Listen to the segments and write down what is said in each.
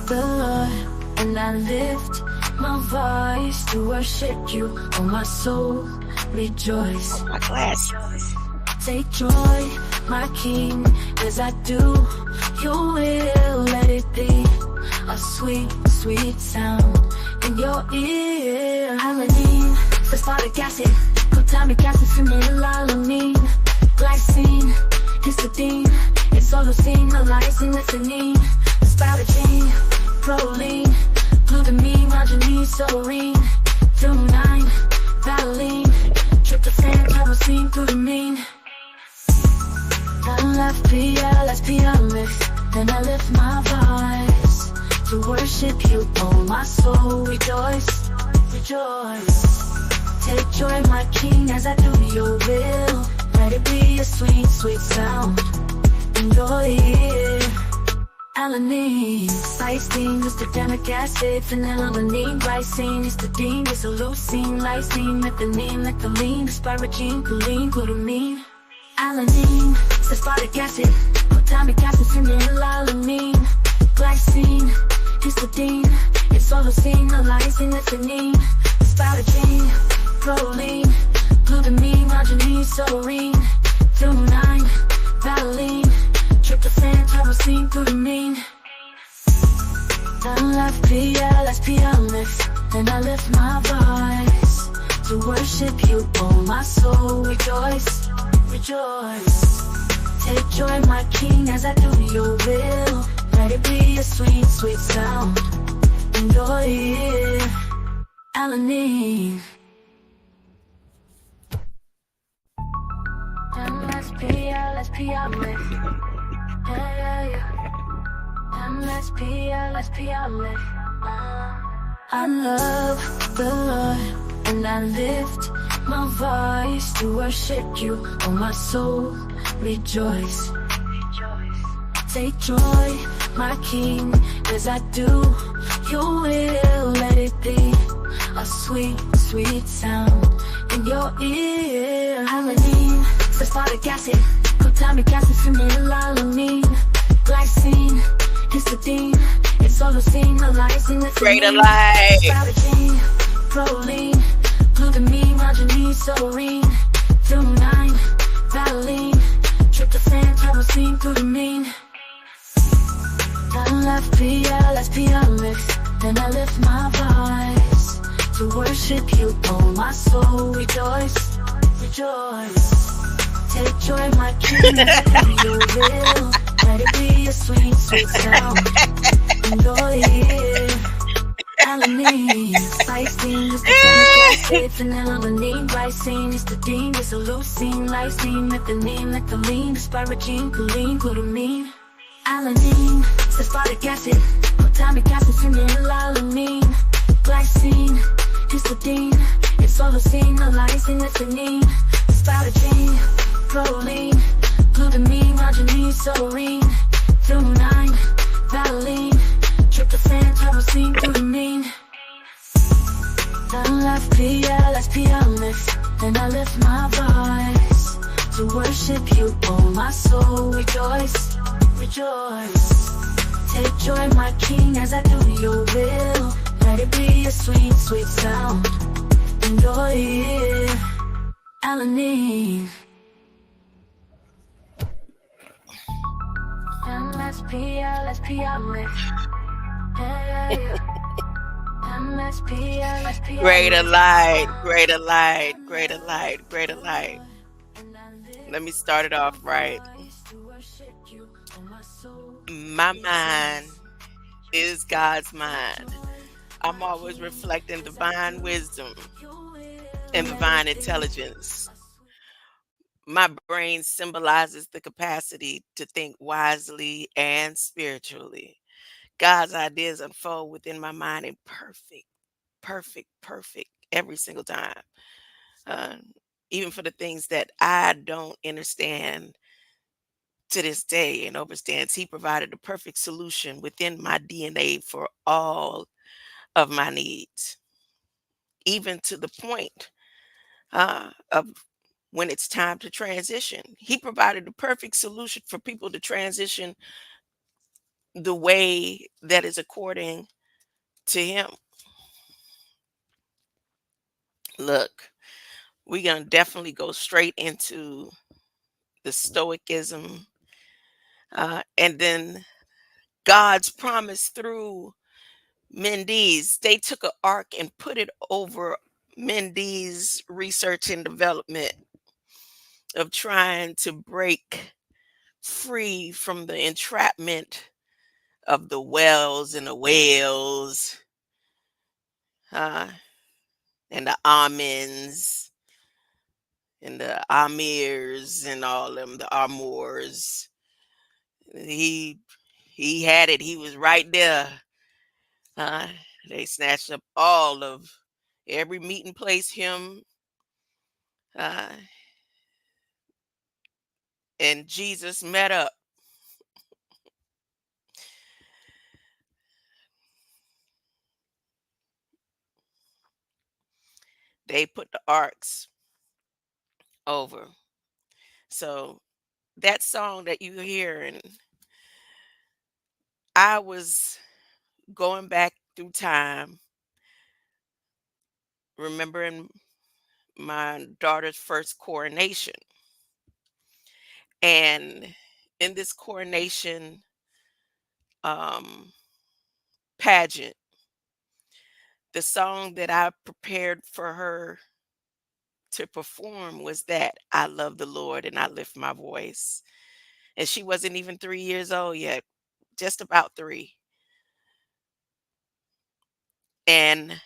the Lord, and I lift my voice to worship you. Oh, my soul, rejoice. My glasses. Take joy, my King, as I do your will. Let it be a sweet, sweet sound in your ear. Alanine, phosphoric acid, glutamic acid, phenylalanine, glycine, histidine, isoleucine, lysine, methionine, asparagine, proline, glutamine, arginine, serine, threonine, valine, tryptophan, tyrosine, glutamine. LFP, mix. Then I lift my voice to worship you. Oh, my soul, rejoice, rejoice. Take joy, my King, as I do your will. Let it be a sweet, sweet sound in your ear. Alanine, lysine, glutamic acid, phenylalanine, glycine, histidine, isoleucine, lysine, methionine, methylene, asparagine, choline, glutamine. Alanine, phosphoric acid, glutamic acid, phenylalanine, glycine, histidine, isoleucine, lysine, methionine, asparagine, proline, glutamine, arginine, serine, threonine, valine, tryptophan, tyrosine, glutamine. LFP, mix. Then I lift my voice to worship you. Oh, my soul, rejoice, rejoice. Take joy, my King, as I do your will. Let it be a sweet, sweet sound in your ear. Alanine. LSP, mix. Yeah, yeah. MSP, mix. I love the Lord, and I lift my voice to worship you. Oh, my soul, rejoice. Take joy, my King, as I do your will. Let it be a sweet, sweet sound in your ear. Alanine, phosphoric acid, glutamic acid, phenylalanine, glycine, histidine, isoleucine, lysine, Greater light. asparagine, proline, glutamine, arginine, serine, threonine, valine, tryptophan, tyrosine, glutamine. LFP, mix. Then I lift my voice to worship you. Oh, my soul, rejoice, rejoice. Take joy, my King, as I do your will. Let it be a sweet, sweet sound in your ear. Alanine, lysine, glutamic acid, phenylalanine, glycine, histidine, isoleucine, lysine, methionine, methylene, asparagine, choline, glutamine. Alanine, phosphoric acid, glutamic acid, phenylalanine, glycine, histidine, isoleucine, lysine, methionine, asparagine, proline, glutamine, arginine, serine, threonine, valine, tryptophan, tyrosine, glutamine. LFP, mix. Then I lift my voice to worship you. Oh, my soul, rejoice, rejoice. Take joy, my King, as I do your will. Let it be a sweet, sweet sound in your ear. Alanine. LSP, mix. Yeah, yeah. MSP, Greater light, greater light, greater light, greater light. Let me start it off right. My mind is God's mind. I'm always reflecting divine wisdom and divine intelligence. My brain symbolizes the capacity to think wisely and spiritually. God's ideas unfold within my mind in perfect every single time. Uh, Even for the things that I don't understand to this day and overstands, He provided the perfect solution within my DNA for all of my needs, even to the point of when it's time to transition. He provided the perfect solution for people to transition the way that is according to him. Look, we're going to definitely go straight into the Stoicism, and then God's promise through Mendes. They took an arc and put it over Mendes' research and development of trying to break free from the entrapment of the wells and the whales, uh, and the Amens and the Amirs and all them, the Amors. He he had it. He was right there. Uh, they snatched up all of every meeting place him uh, and Jesus met up. They put the arcs over. So that song that you hear, and I was going back through time, remembering my daughter's first coronation. And in this coronation um, pageant, the song that I prepared for her to perform was that I love the Lord and I lift my voice. And she wasn't even 3 years old yet, just about three. And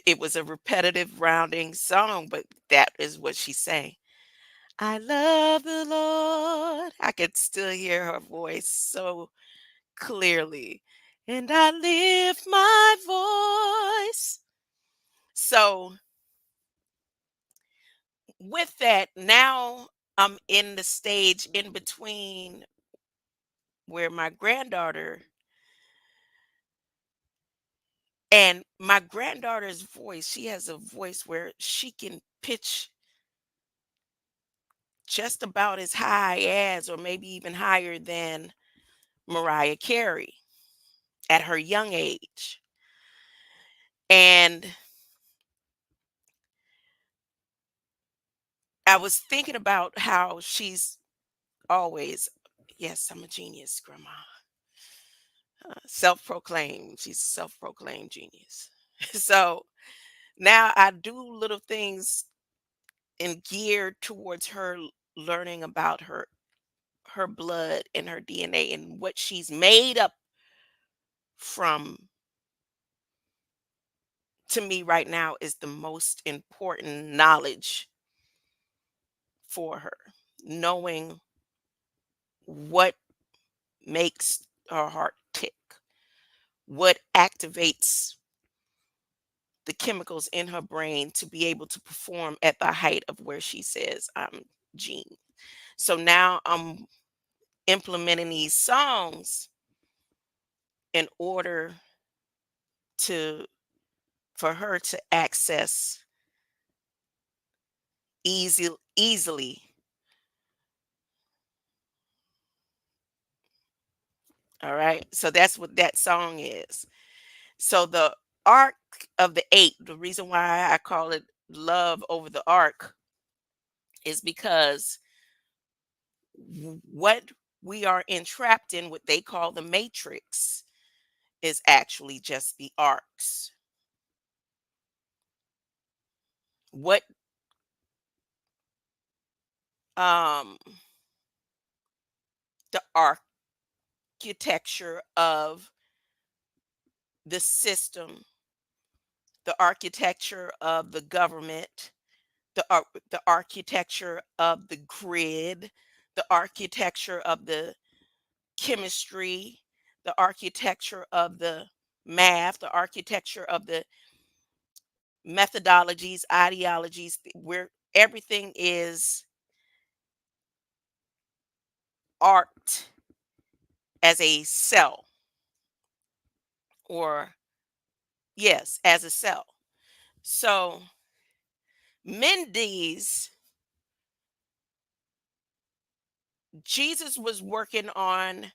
it was a repetitive rounding song, but that is what she sang. I love the Lord. I could still hear her voice so clearly. And I lift my voice. So, with that, now I'm in the stage in between where my granddaughter and my granddaughter's voice, she has a voice where she can pitch just about as high as, or maybe even higher than, Mariah Carey at her young age. And I was thinking about how she's always, yes, I'm a genius, Grandma. Self proclaimed. She's a self proclaimed genius. So now I do little things and geared towards her learning about her blood and her DNA and what she's made up from. To me right now is the most important knowledge for her, knowing what makes her heart tick, what activates the chemicals in her brain to be able to perform at the height of where she says I'm Gene. So now I'm implementing these songs in order to for her to access easily. All right. So that's what that song is. So the arc of the eight, the reason why I call it love over the arc is because what we are entrapped in, what they call the matrix, is actually just the arcs. What um the architecture of the system, the architecture of the government, the architecture of the grid, the architecture of the chemistry, the architecture of the math, the architecture of the methodologies, ideologies, where everything is art as a cell, or yes, as a cell. So Mendes Jesus was working on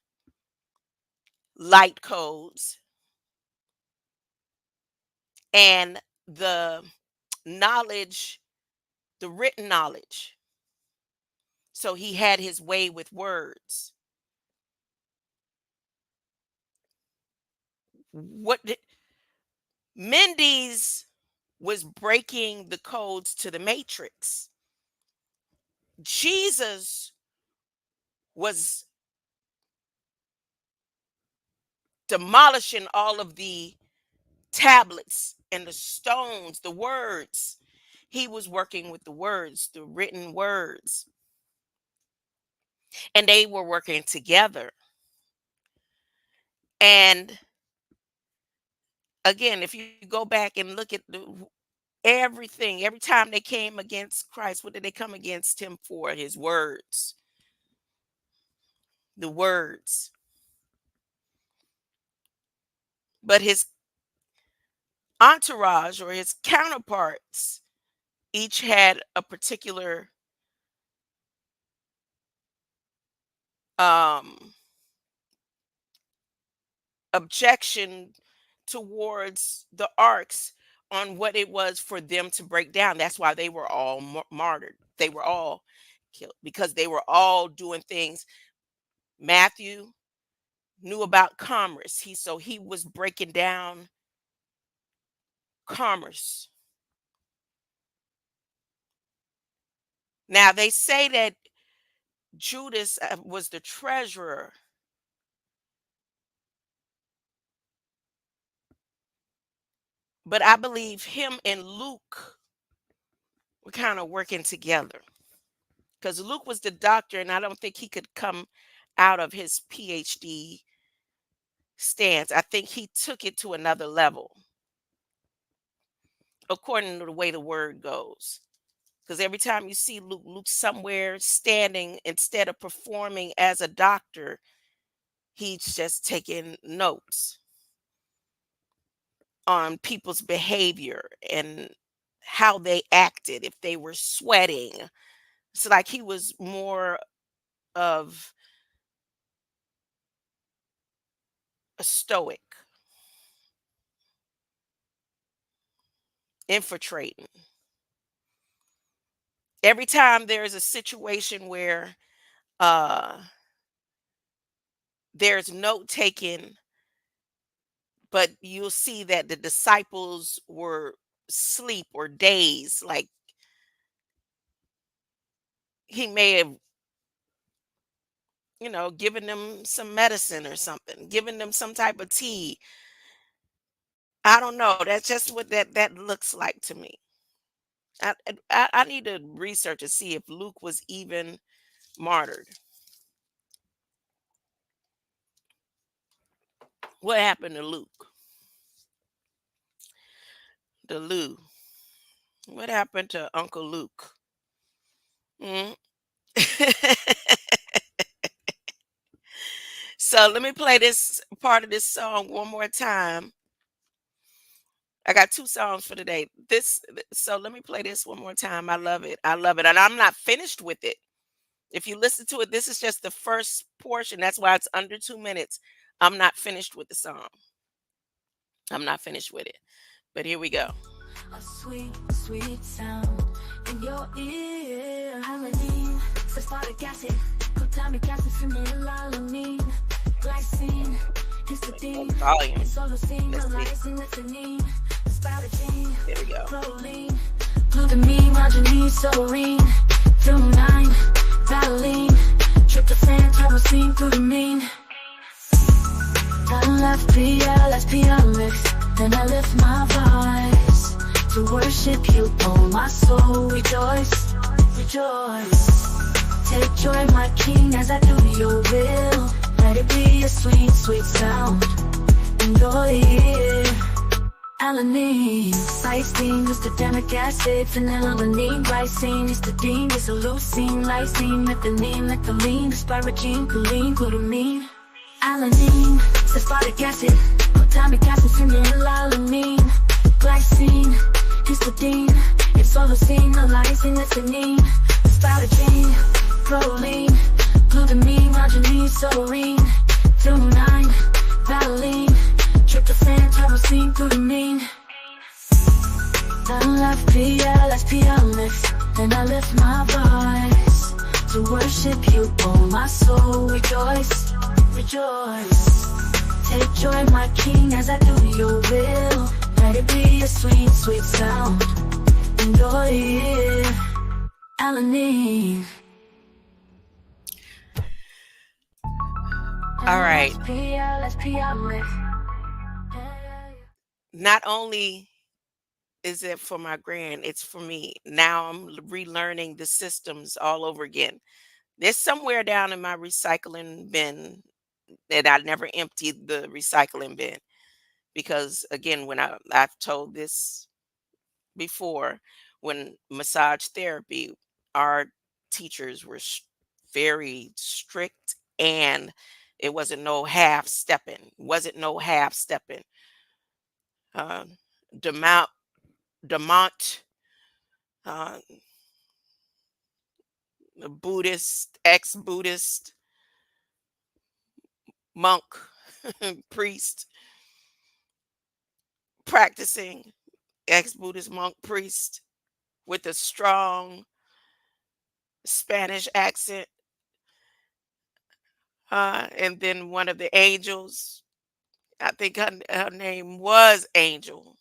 light codes and the knowledge, the written knowledge. So he had his way with words. What did, Mendes was breaking the codes to the matrix. Jesus was demolishing all of the tablets and the stones, the words. He was working with the words, the written words, and they were working together. And again, if you go back and look at everything, every time they came against Christ, what did they come against him for? His words. The words. But his entourage or his counterparts each had a particular objection towards the arcs on what it was for them to break down. That's why they were all martyred. They were all killed because they were all doing things. Matthew knew about commerce. He was breaking down commerce. Now they say that Judas was the treasurer. But I believe him and Luke were kind of working together. Because Luke was the doctor, and I don't think he could come out of his PhD stance. I think he took it to another level, according to the way the word goes. Because every time you see Luke somewhere standing, instead of performing as a doctor, he's just taking notes on people's behavior and how they acted, if they were sweating. It's like he was more of a stoic, infiltrating. Every time there's a situation where there's note taking, but you'll see that the disciples were asleep or dazed, like he may have, given them some medicine or something, given them some type of tea. I don't know. That's just what that looks like to me. I need to research to see if Luke was even martyred. What happened to Luke? The Lou. What happened to Uncle Luke? Mm. So let me play this part of this song one more time. I got 2 songs for today. So let me play this one more time. I love it. I love it. And I'm not finished with it. If you listen to it, this is just the first portion. That's why it's under 2 minutes. I'm not finished with the song. I'm not finished with it. But here we go. A sweet, sweet sound in your ear. Alanine, sulfuric acid, glutamic acid, phenylalanine, glycine, histidine, isoleucine, lysine, methionine, asparagine, There we go. proline, glutamine, arginine, serine, threonine, valine, tryptophan, tyrosine, glutamine. LFP mix, then I lift my voice to worship you, oh my soul, rejoice, rejoice. Take joy, my King, as I do your will. Let it be a sweet, sweet sound in your ear. Alanine, cysteine, glutamic acid, phenylalanine, glycine, histidine, isoleucine, lysine, methionine, lectholine, asparagine, choline, glutamine. Alanine, sulfuric acid, glutamic acid, phenylalanine, glycine, histidine, isoleucine, lysine, methionine, asparagine, proline, glutamine, arginine, serine, threonine, valine, tryptophan, tyrosine, glutamine. I left PL, and I lift my voice to worship you, oh my soul, rejoice, rejoice. Take joy, my King, as I do your will. Let it be a sweet, sweet sound. Enjoy it, Alanine. All right. PL. Not only is it for my grand, it's for me. Now I'm relearning the systems all over again. There's somewhere down in my recycling bin that I never emptied the recycling bin because again, when I've told this before, when massage therapy, our teachers were very strict, and it wasn't no half stepping. Wasn't no half stepping. Uh, Demont, Demont, uh, a Buddhist, ex-Buddhist monk, priest, practicing ex-Buddhist monk priest with a strong Spanish accent. And then one of the angels, I think her name was Angel,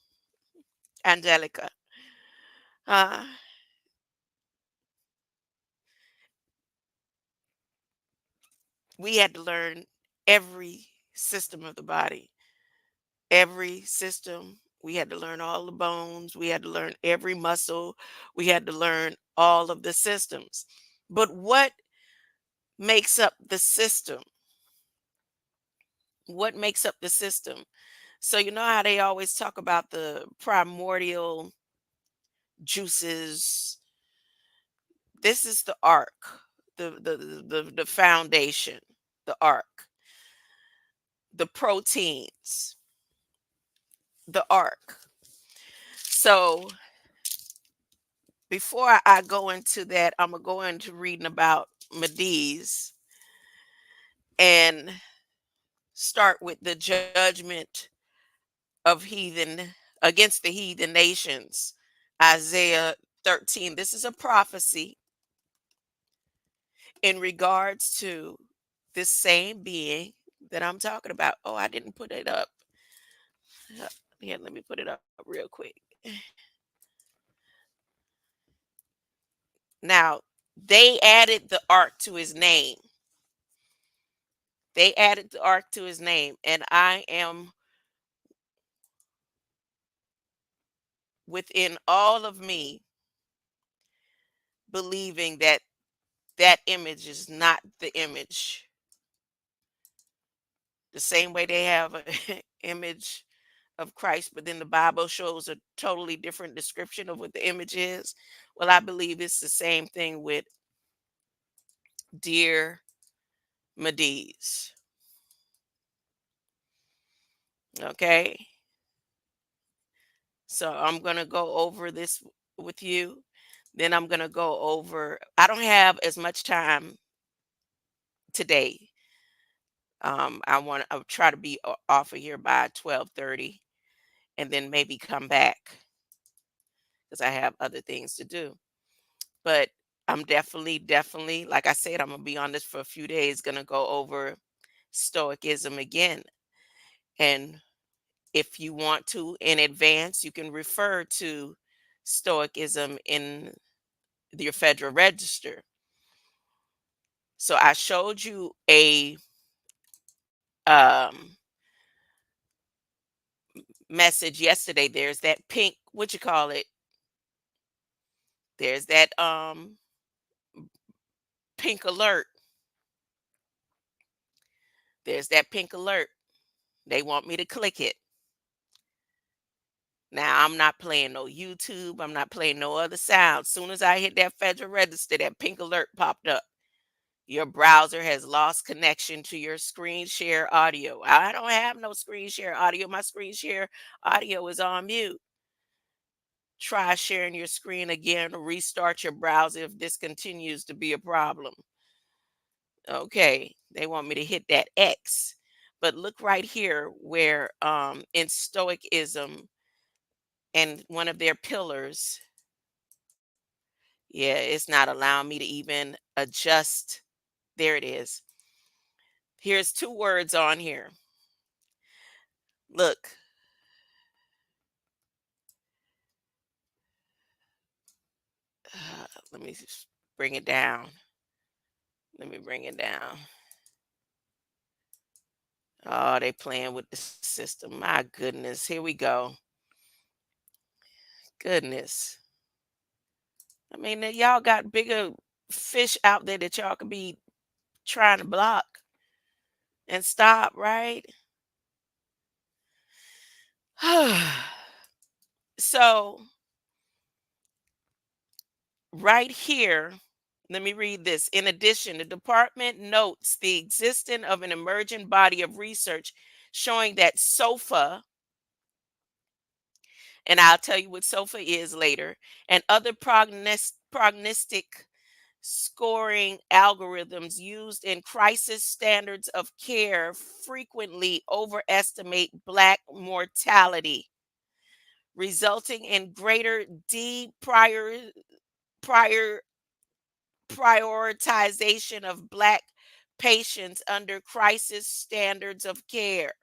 Angelica. Uh, we had to learn every system of the body, every system. We had to learn all the bones. We had to learn every muscle. We had to learn all of the systems. But what makes up the system? What makes up the system? So, you know how they always talk about the primordial juices. This is the arc, the foundation, the arc, the proteins, the arc. So before I go into that, I'm gonna go into reading about MENDES and start with the judgment of heathen against the heathen nations. Isaiah 13. This is a prophecy in regards to this same being that I'm talking about. Oh, I didn't put it up. Yeah, let me put it up real quick. Now, they added the ark to his name. They added the ark to his name, and I am within all of me believing that that image is not the image. The same way they have an image of Christ, but then the Bible shows a totally different description of what the image is. Well, I believe it's the same thing with dear MENDES. Okay. So I'm going to go over this with you. Then I'm going to go over, I don't have as much time today. I'll try to be off of here by 12:30 and then maybe come back because I have other things to do. But I'm definitely, like I said, I'm going to be on this for a few days, going to go over Stoicism again. And if you want to in advance, you can refer to Stoicism in your Federal Register. So I showed you a um, message yesterday. There's that pink, what you call it? There's that pink alert. There's that pink alert. They want me to click it. Now I'm not playing no YouTube. I'm not playing no other sound. Soon as I hit that Federal Register, that pink alert popped up. Your browser has lost connection to your screen share audio. I don't have no screen share audio. My screen share audio is on mute. Try sharing your screen again or restart your browser if this continues to be a problem. Okay, they want me to hit that X. But look right here where in Stoicism and one of their pillars, yeah, it's not allowing me to even adjust. There it is. Here's two words on here. Look, let me bring it down. Let me bring it down. Oh, they playing with the system. My goodness. Here we go. Goodness. I mean, y'all got bigger fish out there that y'all could be trying to block and stop, right? So, right here, let me read this. In addition, the department notes the existence of an emerging body of research showing that SOFA, and I'll tell you what SOFA is later, and other prognostic scoring algorithms used in crisis standards of care frequently overestimate Black mortality, resulting in greater prior prioritization of Black patients under crisis standards of care.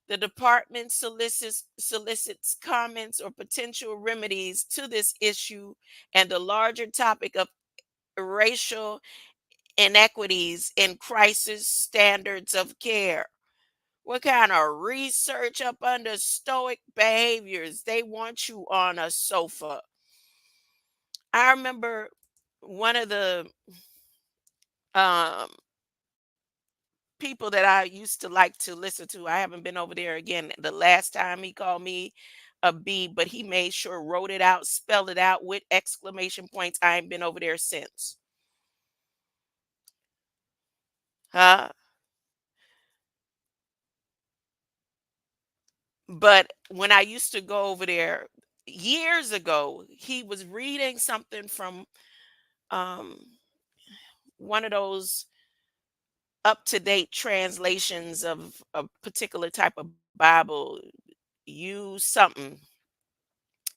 The department solicits comments or potential remedies to this issue and the larger topic of racial inequities in crisis standards of care. What kind of research up under stoic behaviors? They want you on a sofa. I remember one of the um, people that I used to like to listen to. I haven't been over there again. The last time he called me a B, but he made sure wrote it out, spelled it out with exclamation points. I ain't been over there since. Huh? But when I used to go over there years ago, he was reading something from um, one of those up to date translations of a particular type of Bible. Use something.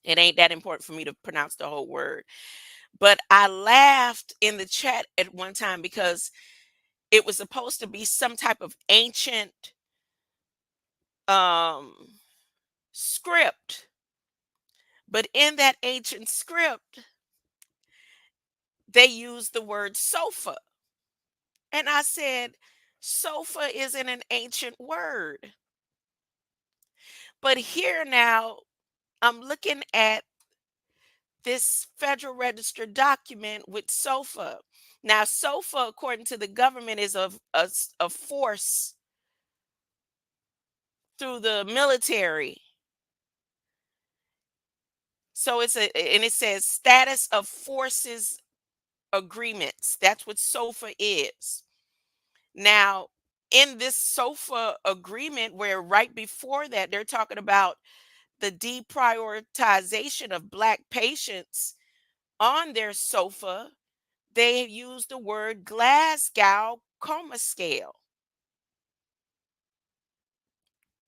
It ain't that important for me to pronounce the whole word. But I laughed in the chat at one time because it was supposed to be some type of ancient um, script. But in that ancient script, they used the word sofa. And I said, sofa isn't an ancient word. But here now, I'm looking at this Federal Register document with SOFA. Now, SOFA, according to the government, is a force through the military. So and it says status of forces agreements. That's what SOFA is. Now, in this SOFA agreement, where right before that, they're talking about the deprioritization of Black patients on their sofa, they use the word Glasgow coma scale.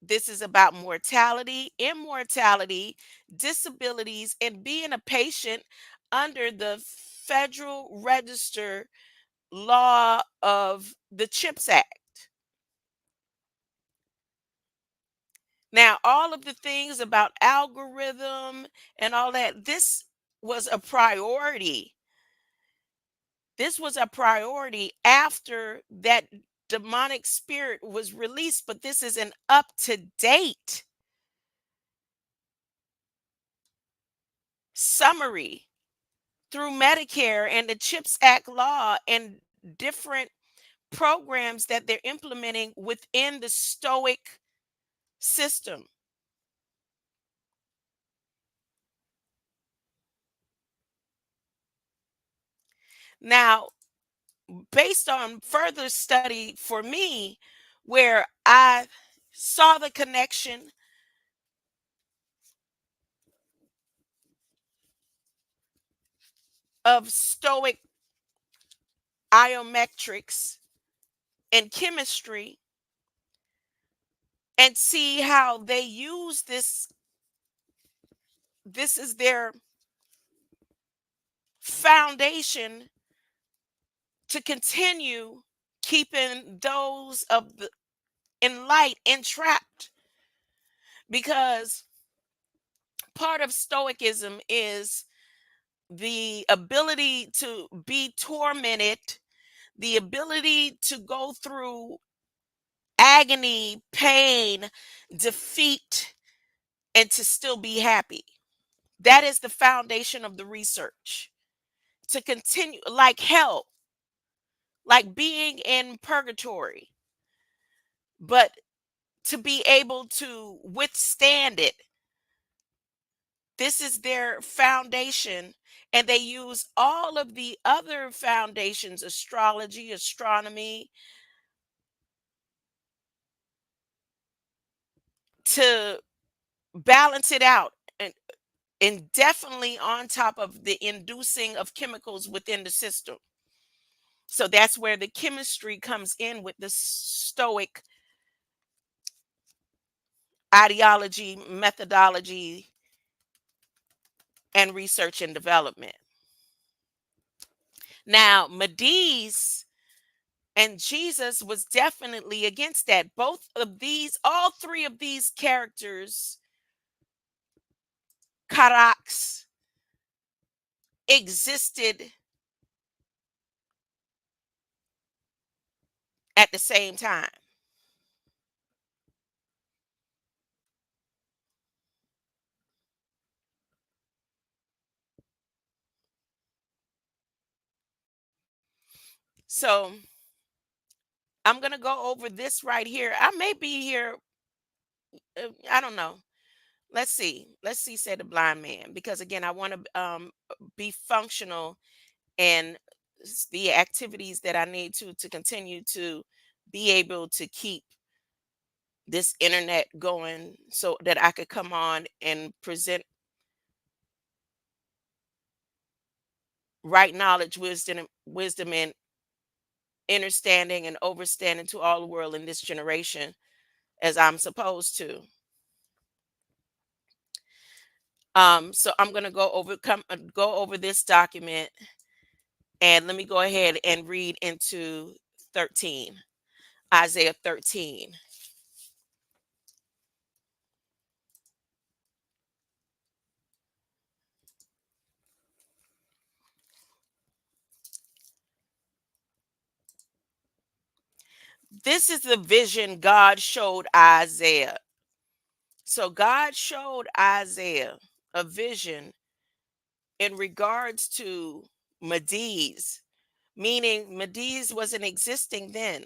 This is about mortality, immortality, disabilities, and being a patient under the Federal Register law of the CHIPS Act. Now, all of the things about algorithm and all that, this was a priority. This was a priority after that demonic spirit was released, but this is an up to date summary through Medicare and the CHIPS Act law and different programs that they're implementing within the Stoic system. Now, based on further study for me, where I saw the connection of Stoic iometrics and chemistry and see how they use this. This is their foundation to continue keeping those of the in light entrapped, because part of stoicism is the ability to be tormented, the ability to go through agony, pain, defeat, and to still be happy. That is the foundation of the research. To continue, like hell, like being in purgatory, but to be able to withstand it. This is their foundation. And they use all of the other foundations, astrology, astronomy, to balance it out. And definitely on top of the inducing of chemicals within the system. So that's where the chemistry comes in with the stoic ideology, methodology, and research and development. Now, Mediz and Jesus was definitely against that. Both of these, all three of these characters, Karaks, existed at the same time. So I'm going to go over this right here. I may be here. I don't know. Let's see. Let's see, said the blind man. Because again, I want to be functional in the activities that I need to continue to be able to keep this internet going so that I could come on and present right knowledge, wisdom and understanding and overstanding to all the world in this generation as I'm supposed to. So I'm gonna go over this document, and let me go ahead and read into 13, Isaiah 13. This is the vision God showed Isaiah. So God showed Isaiah a vision in regards to Mediz, meaning Mediz wasn't existing then,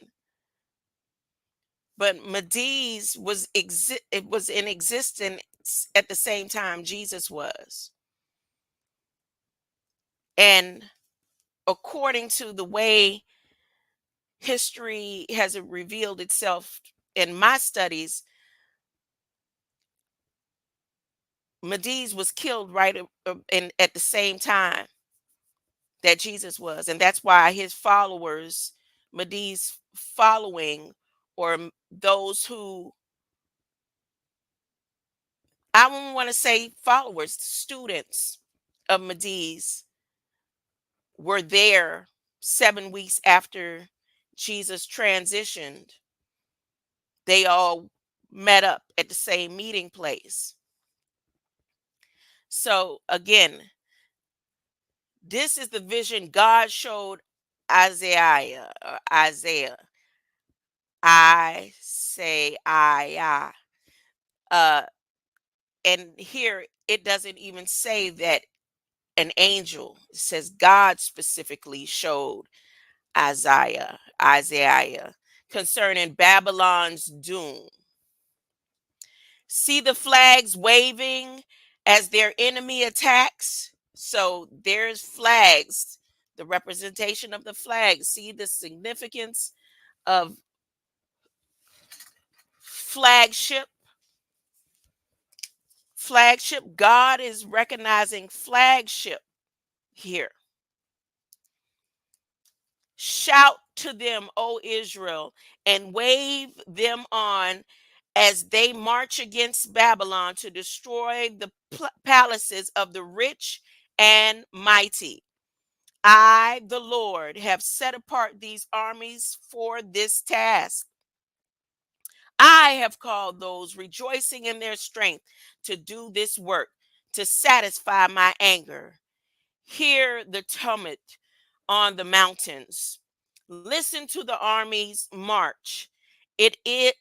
but Mediz it was in existence at the same time Jesus was. And according to the way history has revealed itself in my studies, Mediz was killed right at the same time that Jesus was. And that's why his followers, Mediz following, or those who, I don't want to say followers, students of Mediz, were there 7 weeks after Jesus transitioned. They all met up at the same meeting place. So again, this is the vision God showed Isaiah. Isaiah. I say I. Uh, and here it doesn't even say that an angel. It says God specifically showed Isaiah concerning Babylon's doom. See the flags waving as their enemy attacks. So there's flags, the representation of the flag. See the significance of flagship. Flagship. God is recognizing flagship here. Shout to them, O Israel, and wave them on as they march against Babylon to destroy the palaces of the rich and mighty. I, the Lord, have set apart these armies for this task. I have called those rejoicing in their strength to do this work, to satisfy my anger. Hear the tumult on the mountains. Listen to the armies march. It is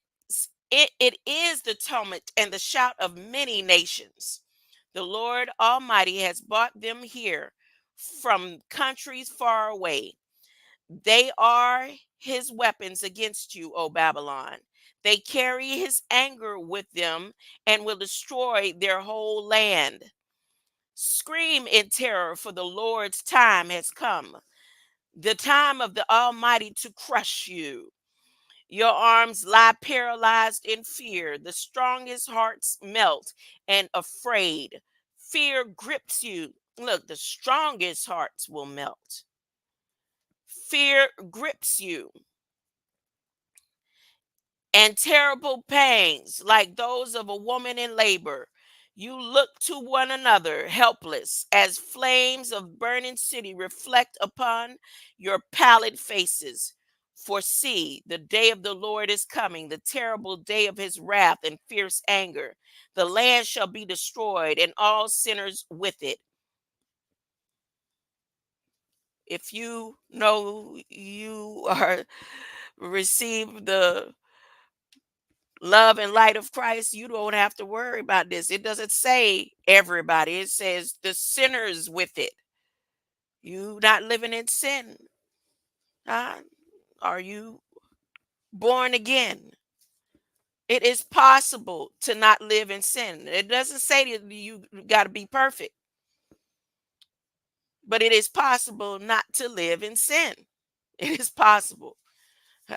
it is the tumult and the shout of many nations. The Lord Almighty has brought them here from countries far away. They are his weapons against you, O Babylon. They carry his anger with them and will destroy their whole land. Scream in terror, for the Lord's time has come, the time of the Almighty to crush you. Your arms lie paralyzed in fear. The strongest hearts melt and afraid. Fear grips you. Look, the strongest hearts will melt. Fear grips you, and terrible pangs like those of a woman in labor. You look to one another, helpless, as flames of burning city reflect upon your pallid faces. For see, the day of the Lord is coming, the terrible day of his wrath and fierce anger. The land shall be destroyed, and all sinners with it. If you know you are receive the love and light of Christ, you don't have to worry about this. It doesn't say everybody, it says the sinners with it. You not living in sin. Huh? Are you born again? It is possible to not live in sin. It doesn't say that you got to be perfect, but it is possible not to live in sin. It is possible.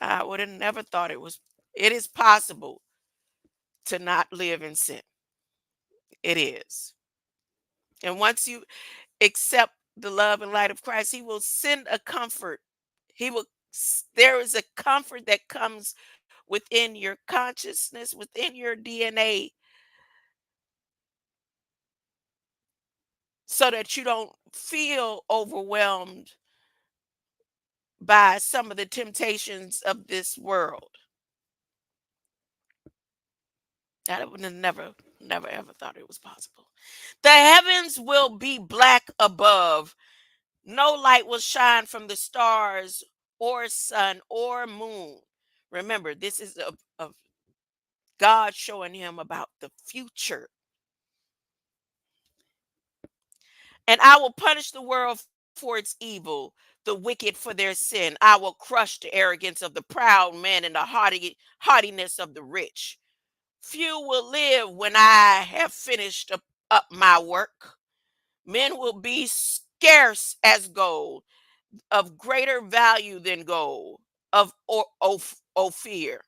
I would have never thought it was. It is possible to not live in sin. It is. And once you accept the love and light of Christ, he will send a comfort. There is a comfort that comes within your consciousness, within your DNA, so that you don't feel overwhelmed by some of the temptations of this world. I would have never, ever thought it was possible. The heavens will be black above. No light will shine from the stars or sun or moon. Remember, this is of God showing him about the future. And I will punish the world for its evil, the wicked for their sin. I will crush the arrogance of the proud men and the haughtiness of the rich. Few will live when I have finished up my work. Men will be scarce as gold, of greater value than gold, of Ophir.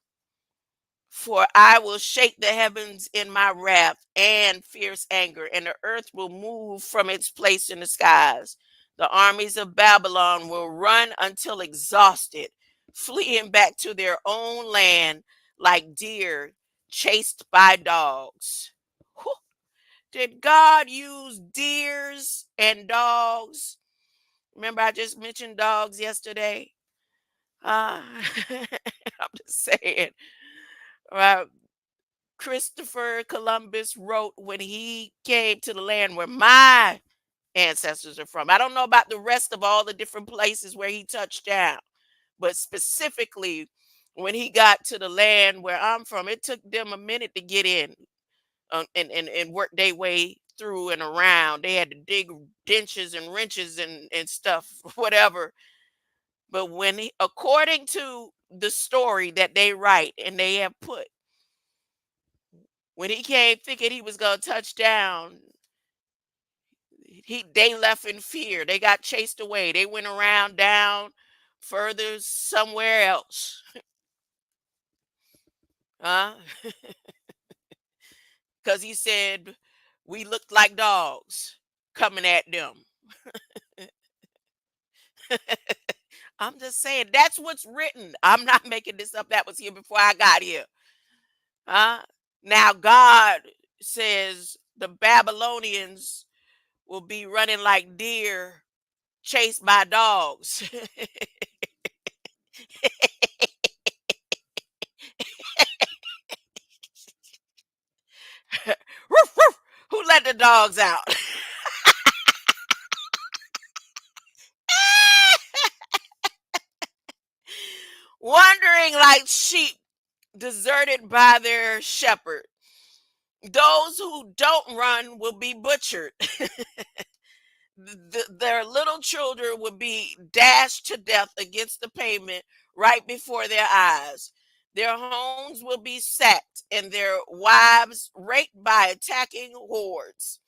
For I will shake the heavens in my wrath and fierce anger, and the earth will move from its place in the skies. The armies of Babylon will run until exhausted, fleeing back to their own land like deer chased by dogs. Whew. Did God use deers and dogs? Remember, I just mentioned dogs yesterday. I'm just saying. Uh, Christopher Columbus wrote when he came to the land where my ancestors are from. I don't know about the rest of all the different places where he touched down, but specifically when he got to the land where I'm from, it took them a minute to get in, and work their way through and around. They had to dig ditches and wrenches and stuff, whatever. But according to the story that they write and they have put, when he came thinking he was gonna touch down, they left in fear. They got chased away. They went around down further somewhere else. Huh? Because he said we looked like dogs coming at them. I'm just saying that's what's written. I'm not making this up. That was here before I got here. Huh? Now God says the Babylonians will be running like deer chased by dogs. Woof, woof. Who let the dogs out? Wandering like sheep deserted by their shepherd. Those who don't run will be butchered. Their little children will be dashed to death against the pavement right before their eyes. Their homes will be sacked and their wives raped by attacking hordes.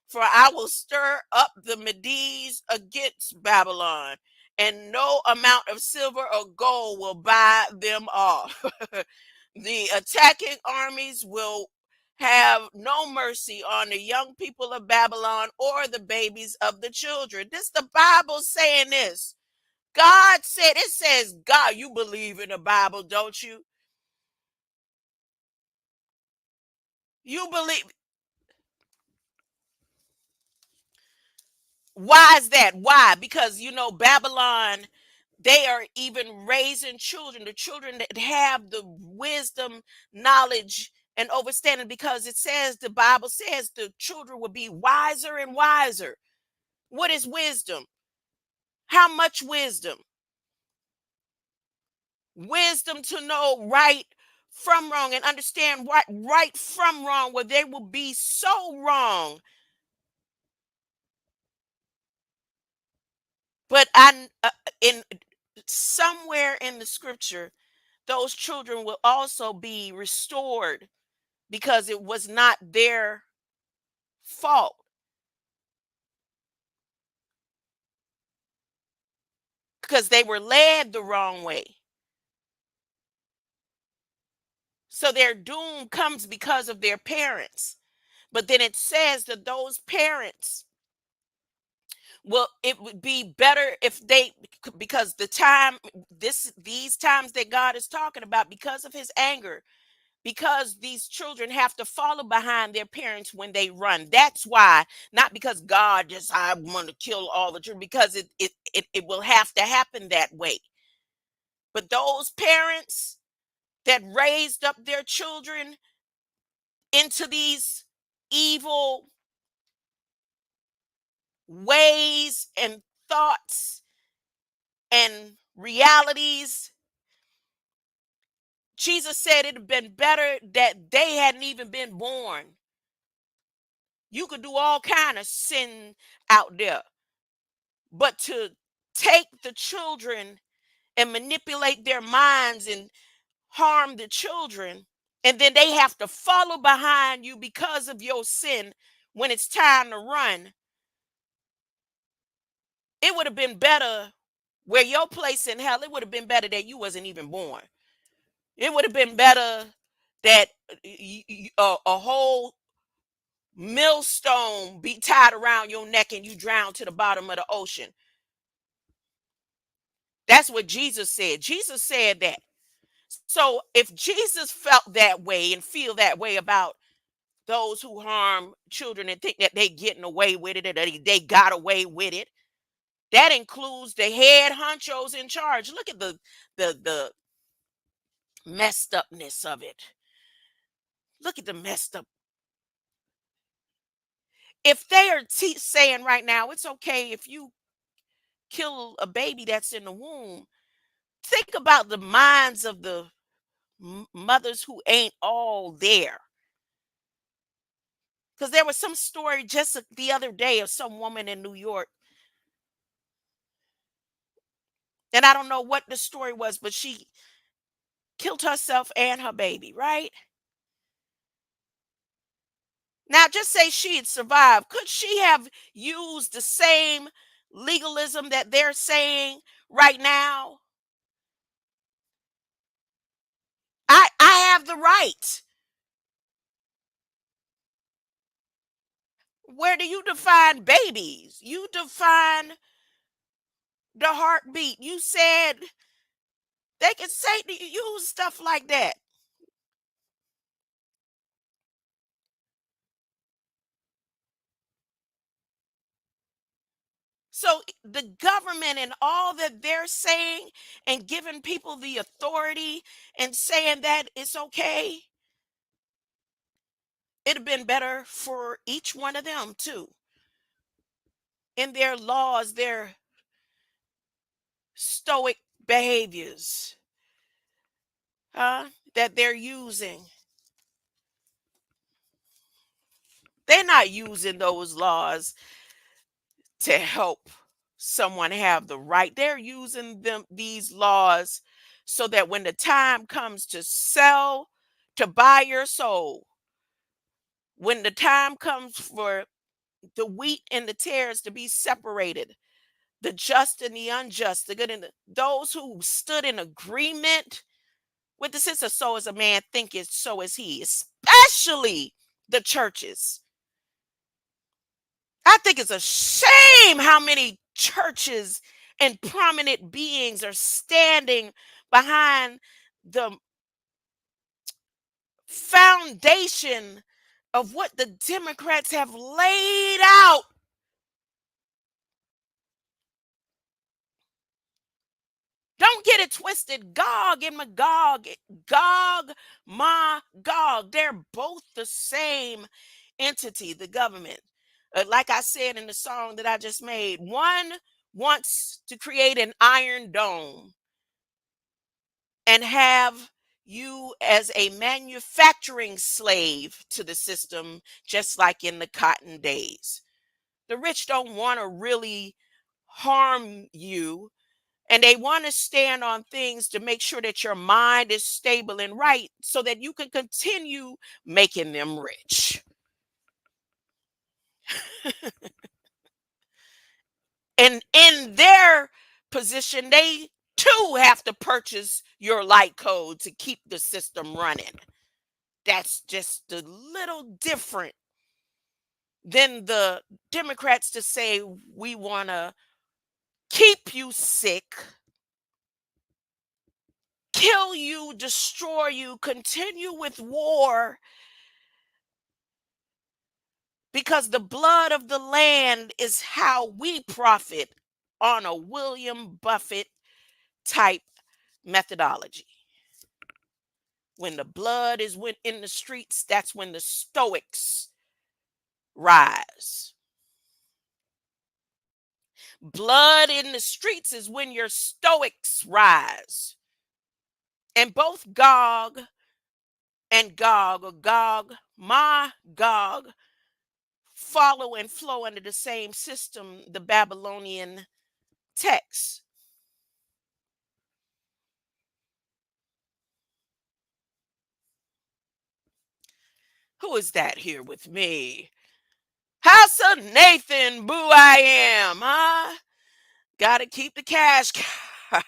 For I will stir up the Medes against Babylon, and no amount of silver or gold will buy them off. The attacking armies will have no mercy on the young people of Babylon or the babies of the children. This the Bible saying this. God said, it says, God, you believe in the Bible, don't you? You believe. Why is that? Why? Because Babylon, they are even raising children, the children that have the wisdom, knowledge, and understanding, because it says, the Bible says, the children will be wiser and wiser. What is wisdom? How much wisdom? Wisdom to know right from wrong and understand what right from wrong, where they will be so wrong. But in somewhere in the scripture, those children will also be restored because it was not their fault, because they were led the wrong way. So their doom comes because of their parents. But then it says that those parents, well, it would be better if they, because these times that God is talking about, because of his anger, because these children have to follow behind their parents when they run. That's why, not because God just, I want to kill all the children, because it will have to happen that way. But those parents that raised up their children into these evil ways and thoughts and realities, Jesus said it'd have been better that they hadn't even been born. You could do all kind of sin out there, but to take the children and manipulate their minds and harm the children, and then they have to follow behind you because of your sin when it's time to run. It would have been better, where your place in hell, it would have been better that you wasn't even born. It would have been better that a whole millstone be tied around your neck and you drown to the bottom of the ocean. That's what Jesus said. Jesus said that. So if Jesus felt that way and feel that way about those who harm children and think that they getting away with it, or they got away with it, that includes the head honchos in charge. Look at the messed upness of it. Look at the messed up. If they are saying right now, it's okay if you kill a baby that's in the womb, think about the minds of the mothers who ain't all there. Because there was some story just the other day of some woman in New York, and I don't know what the story was, but she killed herself and her baby, right? Now, just say she had survived. Could she have used the same legalism that they're saying right now? I have the right. Where do you define babies? You define the heartbeat. You said they can say use stuff like that. So the government and all that they're saying and giving people the authority and saying that it's okay, it'd have been better for each one of them too. In their laws, their stoic behaviors, that they're using. They're not using those laws to help someone have the right. They're using these laws so that when the time comes to sell, to buy your soul, when the time comes for the wheat and the tares to be separated, the just and the unjust, the good and those who stood in agreement with the sister, so as a man thinketh, so is he, especially the churches. I think it's a shame how many churches and prominent beings are standing behind the foundation of what the Democrats have laid out. Don't get it twisted. Gog and Magog, Gog, Magog, they're both the same entity, the government. Like I said in the song that I just made, one wants to create an iron dome and have you as a manufacturing slave to the system, just like in the cotton days. The rich don't want to really harm you, and they want to stand on things to make sure that your mind is stable and right so that you can continue making them rich. And in their position, they too have to purchase your light code to keep the system running. That's just a little different than the Democrats to say we want to keep you sick, kill you, destroy you, continue with war, because the blood of the land is how we profit on a William Buffett type methodology. When the blood is in the streets, that's when the Stoics rise. Blood in the streets is when your Stoics rise. And both Gog and Gog, or Gog, Magog, follow and flow under the same system, the Babylonian text. Who is that here with me? House of Nathan, boo I am, huh? Gotta keep the cash cow.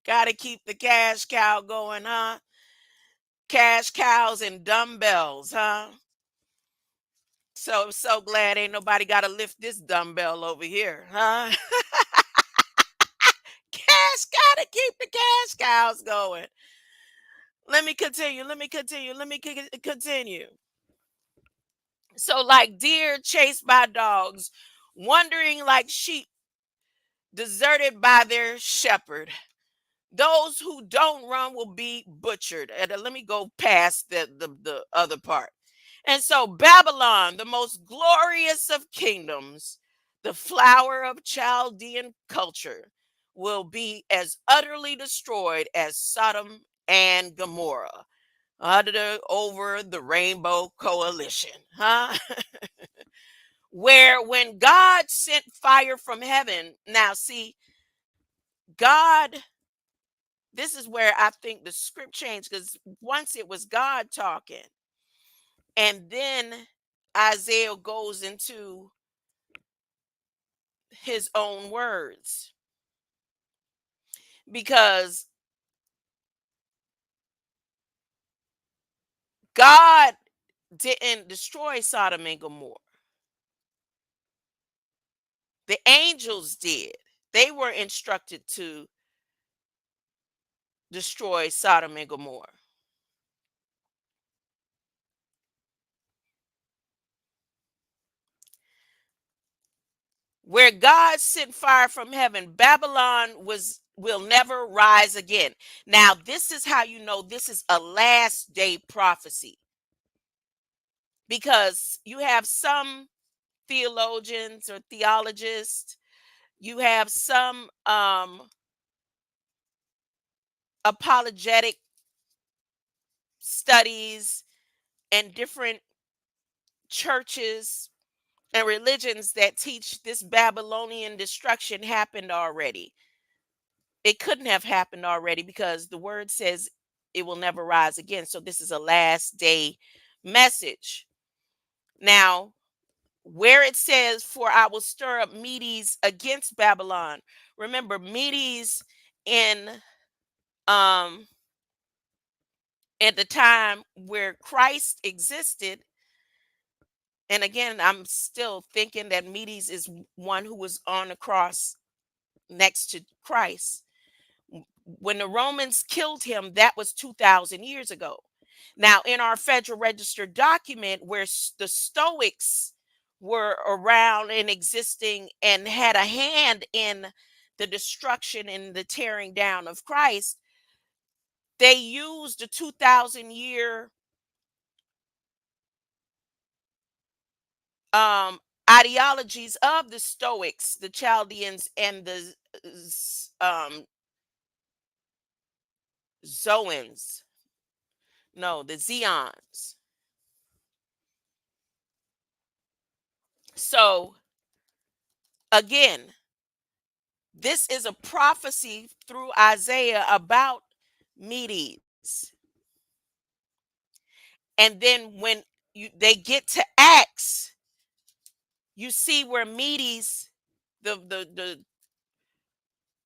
Gotta keep the cash cow going, huh? Cash cows and dumbbells, huh? So glad ain't nobody gotta lift this dumbbell over here, huh? Cash gotta keep the cash cows going. Let me continue. Continue. So, like deer chased by dogs, wandering like sheep, deserted by their shepherd. Those who don't run will be butchered. And let me go past the other part. And so, Babylon, the most glorious of kingdoms, the flower of Chaldean culture, will be as utterly destroyed as Sodom and Gomorrah over the Rainbow Coalition, huh? Where when God sent fire from heaven, now see, God, this is where I think the script changed, because once it was God talking, and then Isaiah goes into his own words, because God didn't destroy Sodom and Gomorrah. The angels did. They were instructed to destroy Sodom and Gomorrah. Where God sent fire from heaven, Babylon will never rise again. Now, this is how you know this is a last day prophecy, because you have some theologians or theologists, you have some apologetic studies and different churches and religions that teach this Babylonian destruction happened already. It couldn't have happened already because the word says it will never rise again. So this is a last day message. Now, where it says, "For I will stir up Medes against Babylon." Remember, Medes in at the time where Christ existed, and again, I'm still thinking that Medes is one who was on the cross next to Christ. When the Romans killed him, that was 2,000 years ago. Now, in our Federal Register document, where the Stoics were around and existing and had a hand in the destruction and the tearing down of Christ, they used the 2,000-year um, ideologies of the Stoics, the Chaldeans, and the Zoans. No, the Zeons. So again, this is a prophecy through Isaiah about Medes. And then when they get to Acts, you see where Medes, the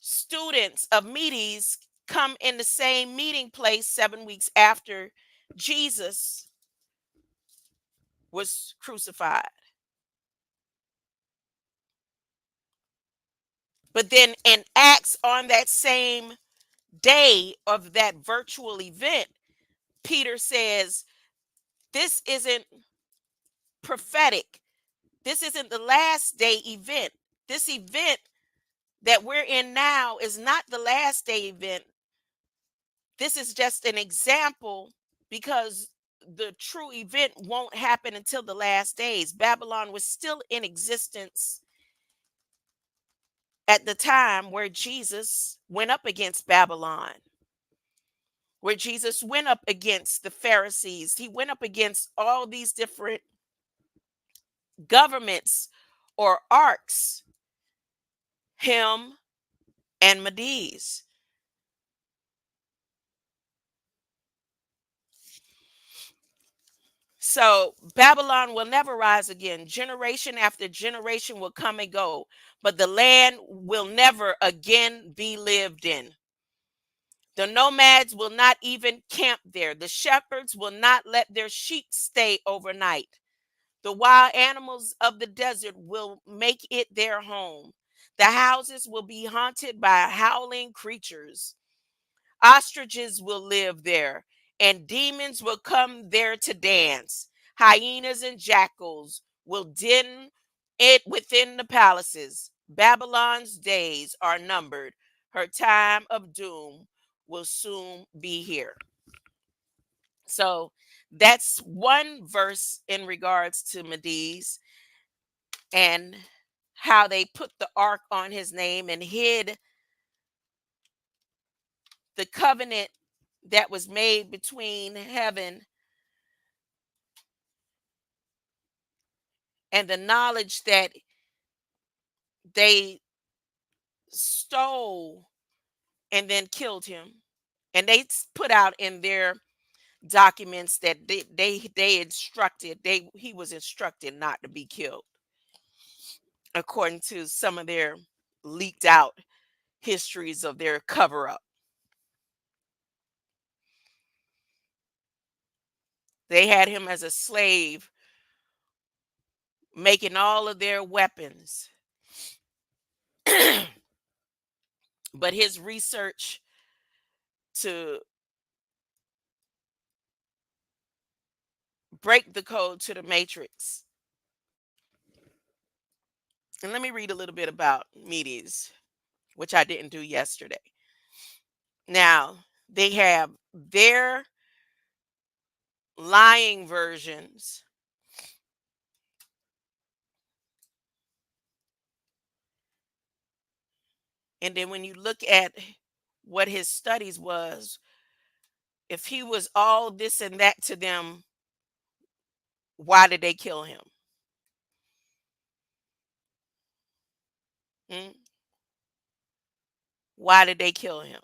students of Medes, come in the same meeting place 7 weeks after Jesus was crucified. But then in Acts, on that same day of that virtual event, Peter says, this isn't prophetic. This isn't the last day event. This event that we're in now is not the last day event. This is just an example, because the true event won't happen until the last days. Babylon was still in existence at the time where Jesus went up against Babylon, where Jesus went up against the Pharisees. He went up against all these different governments or arcs, him and Medes. So Babylon will never rise again. Generation after generation will come and go, but the land will never again be lived in. The nomads will not even camp there. The shepherds will not let their sheep stay overnight. The wild animals of the desert will make it their home. The houses will be haunted by howling creatures. Ostriches will live there, and demons will come there to dance. Hyenas and jackals will den it within the palaces. Babylon's days are numbered. Her time of doom will soon be here. So that's one verse in regards to Medes and how they put the ark on his name and hid the covenant that was made between heaven and the knowledge that they stole and then killed him. And they put out in their documents that they instructed, he was instructed not to be killed, according to some of their leaked out histories of their cover up. They had him as a slave, making all of their weapons. But his research to break the code to the matrix. And let me read a little bit about MEDES, which I didn't do yesterday. Now, they have their lying versions. And then when you look at what his studies was, if he was all this and that to them, why did they kill him? Hmm? Why did they kill him?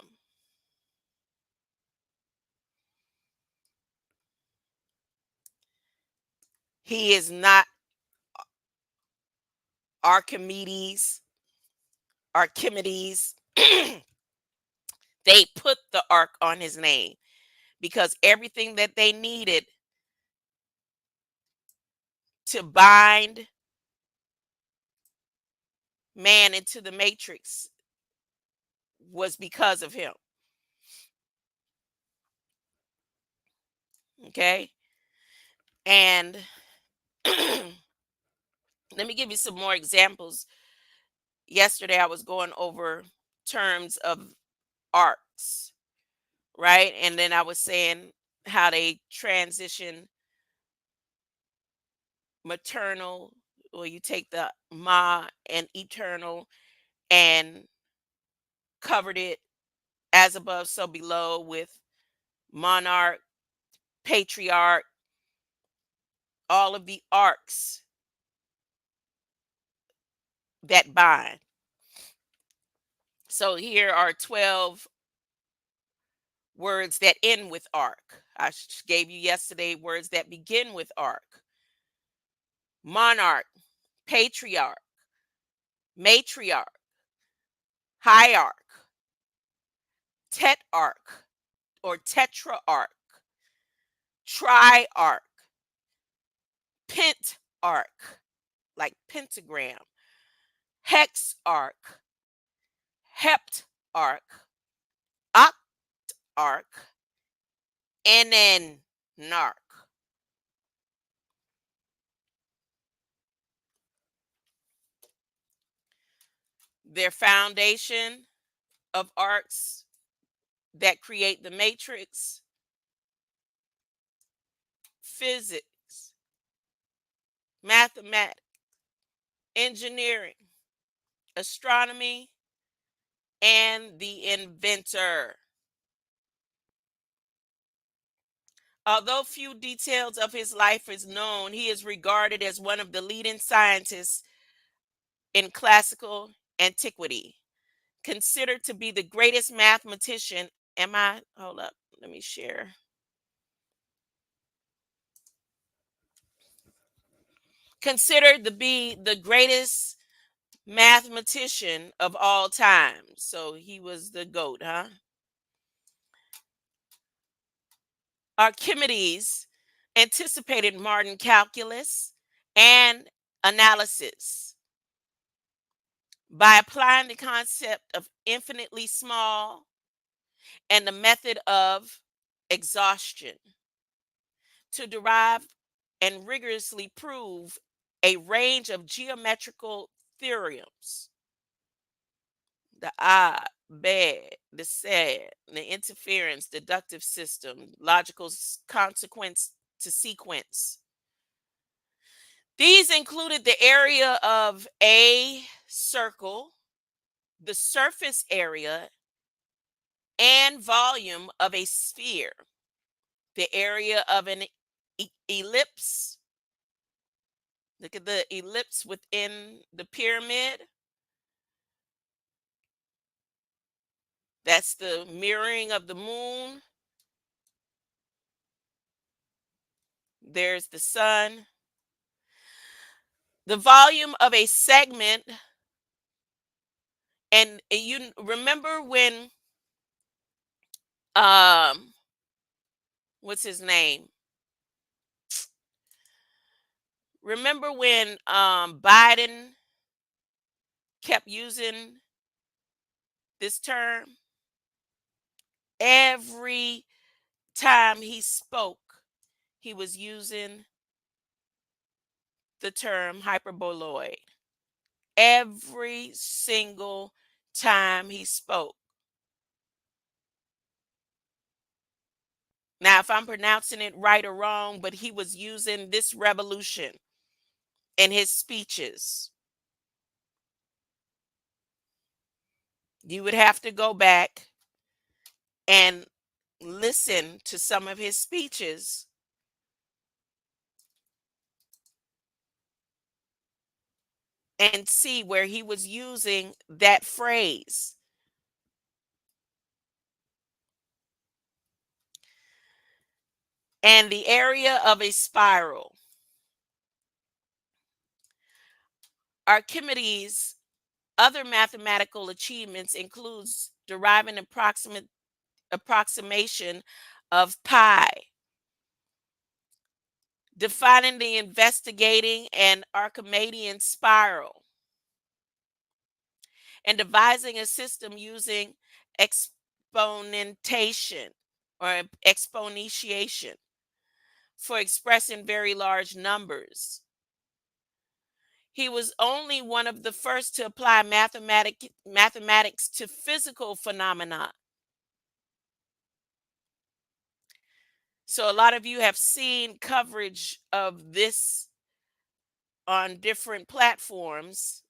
He is not Archimedes, Archimedes. They put the ark on his name because everything that they needed to bind man into the matrix was because of him. Okay. And let me give you some more examples. Yesterday, I was going over terms of arcs, right? And then I was saying how they transition maternal, or you take the ma and eternal and covered it as above, so below with monarch, patriarch, all of the arcs that bind. So here are 12 words that end with arc. I gave you yesterday words that begin with arc: monarch, patriarch, matriarch, hierarch, tetrarch or tetrarch, triarch, pentarch, like pentagram, hexarch, heptarch, octarch, enanarch. Their foundation of arcs that create the matrix: physics, mathematics, engineering, astronomy, and the inventor. Although few details of his life is known, he is regarded as one of the leading scientists in classical antiquity, considered to be the greatest mathematician. Hold up, let me share. Considered to be the greatest mathematician of all time. So he was the GOAT, huh? Archimedes anticipated modern calculus and analysis by applying the concept of infinitely small and the method of exhaustion to derive and rigorously prove a range of geometrical theorems: the I, bad, the sad, the interference, deductive system, logical consequence to sequence. These included the area of a circle, the surface area and volume of a sphere, the area of an ellipse. Look at the ellipse within the pyramid. That's the mirroring of the moon. There's the sun. The volume of a segment. And you remember when um what's his name? Remember when Biden kept using this term, every time he spoke, he was using the term hyperboloid. Every single time he spoke. Now, if I'm pronouncing it right or wrong, but he was using this revolution in his speeches. You would have to go back and listen to some of his speeches and see where he was using that phrase. And the area of a spiral. Archimedes' other mathematical achievements includes deriving approximation of pi, defining the investigating and Archimedean spiral, and devising a system using exponentation or exponentiation for expressing very large numbers. He was only one of the first to apply mathematics to physical phenomena. So a lot of you have seen coverage of this on different platforms.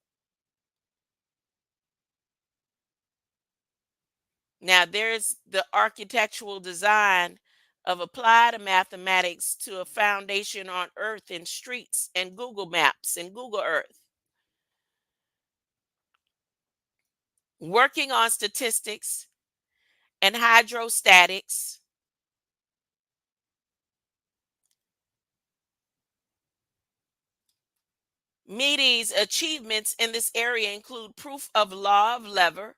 Now, there's the architectural design of applied mathematics to a foundation on Earth in streets and Google Maps and Google Earth. Working on statistics and hydrostatics. MEDES achievements in this area include proof of law of lever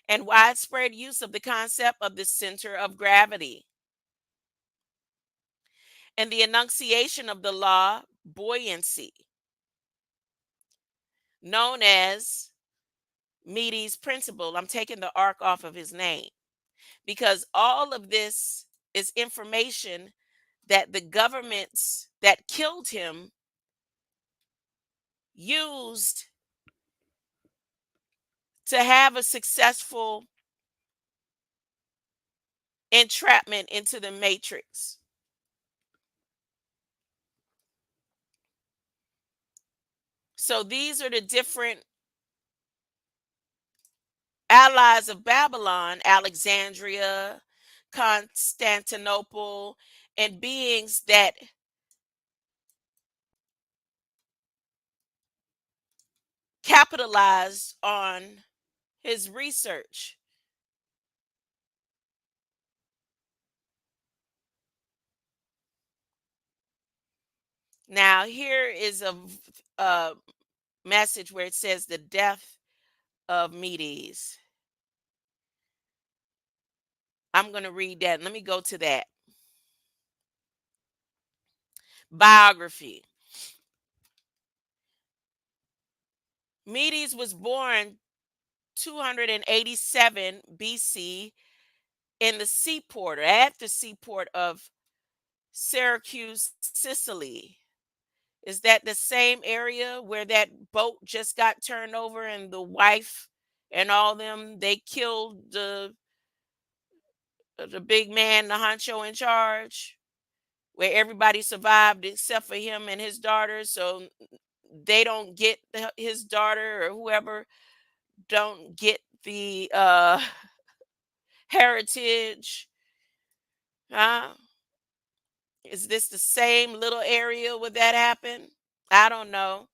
and widespread use of the concept of the center of gravity and the enunciation of the law buoyancy, known as MEDES principle. I'm taking the arc off of his name because all of this is information that the governments that killed him used to have a successful entrapment into the matrix. So these are the different allies of Babylon: Alexandria, Constantinople, and beings that capitalized on his research. Now, here is a message where it says the death of Medes. I'm going to read that. Let me go to that. Biography. Medes was born 287 BC in the seaport or at the seaport of Syracuse, Sicily. Is that the same area where that boat just got turned over and the wife and all them, they killed the big man, the honcho in charge, where everybody survived except for him and his daughter? So they don't get his daughter or whoever don't get the heritage. Huh? Is this the same little area where that happened? I don't know.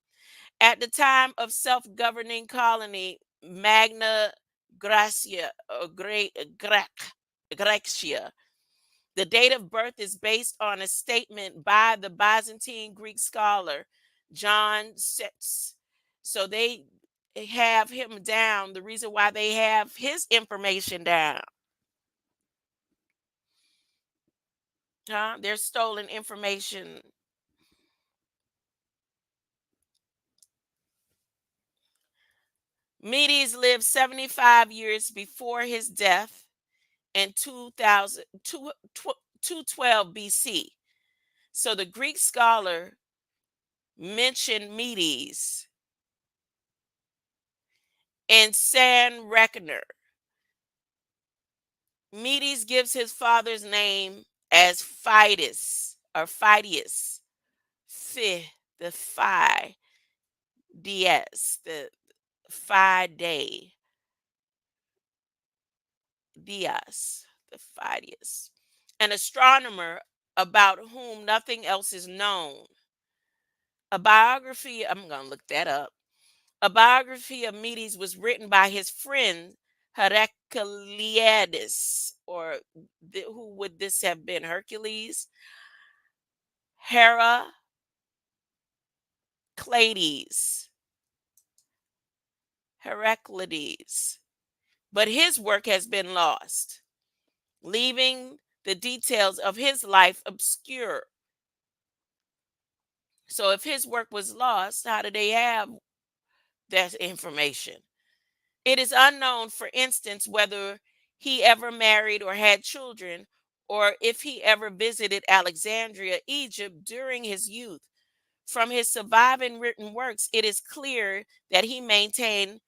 At the time of self-governing colony, Magna Gracia, or Gracia, the date of birth is based on a statement by the Byzantine Greek scholar John Setz. So they have him down. The reason why they have his information down, huh? There's stolen information. Medes lived 75 years before his death in 212 BC. So the Greek scholar mentioned Medes in San Reckoner. Medes gives his father's name as Phidias or Phidias. Phi, the Phi, DS, the Phi Day, Dias, the Phidias. An astronomer about whom nothing else is known. A biography, I'm going to look that up. A biography of Medes was written by his friend Heracliades, or who would this have been? Hercules? Heraclides. Heraclides. But his work has been lost, leaving the details of his life obscure. So if his work was lost, how do they have that information? It is unknown, for instance, whether he ever married or had children, or if he ever visited Alexandria, Egypt during his youth. From his surviving written works, it is clear that he maintained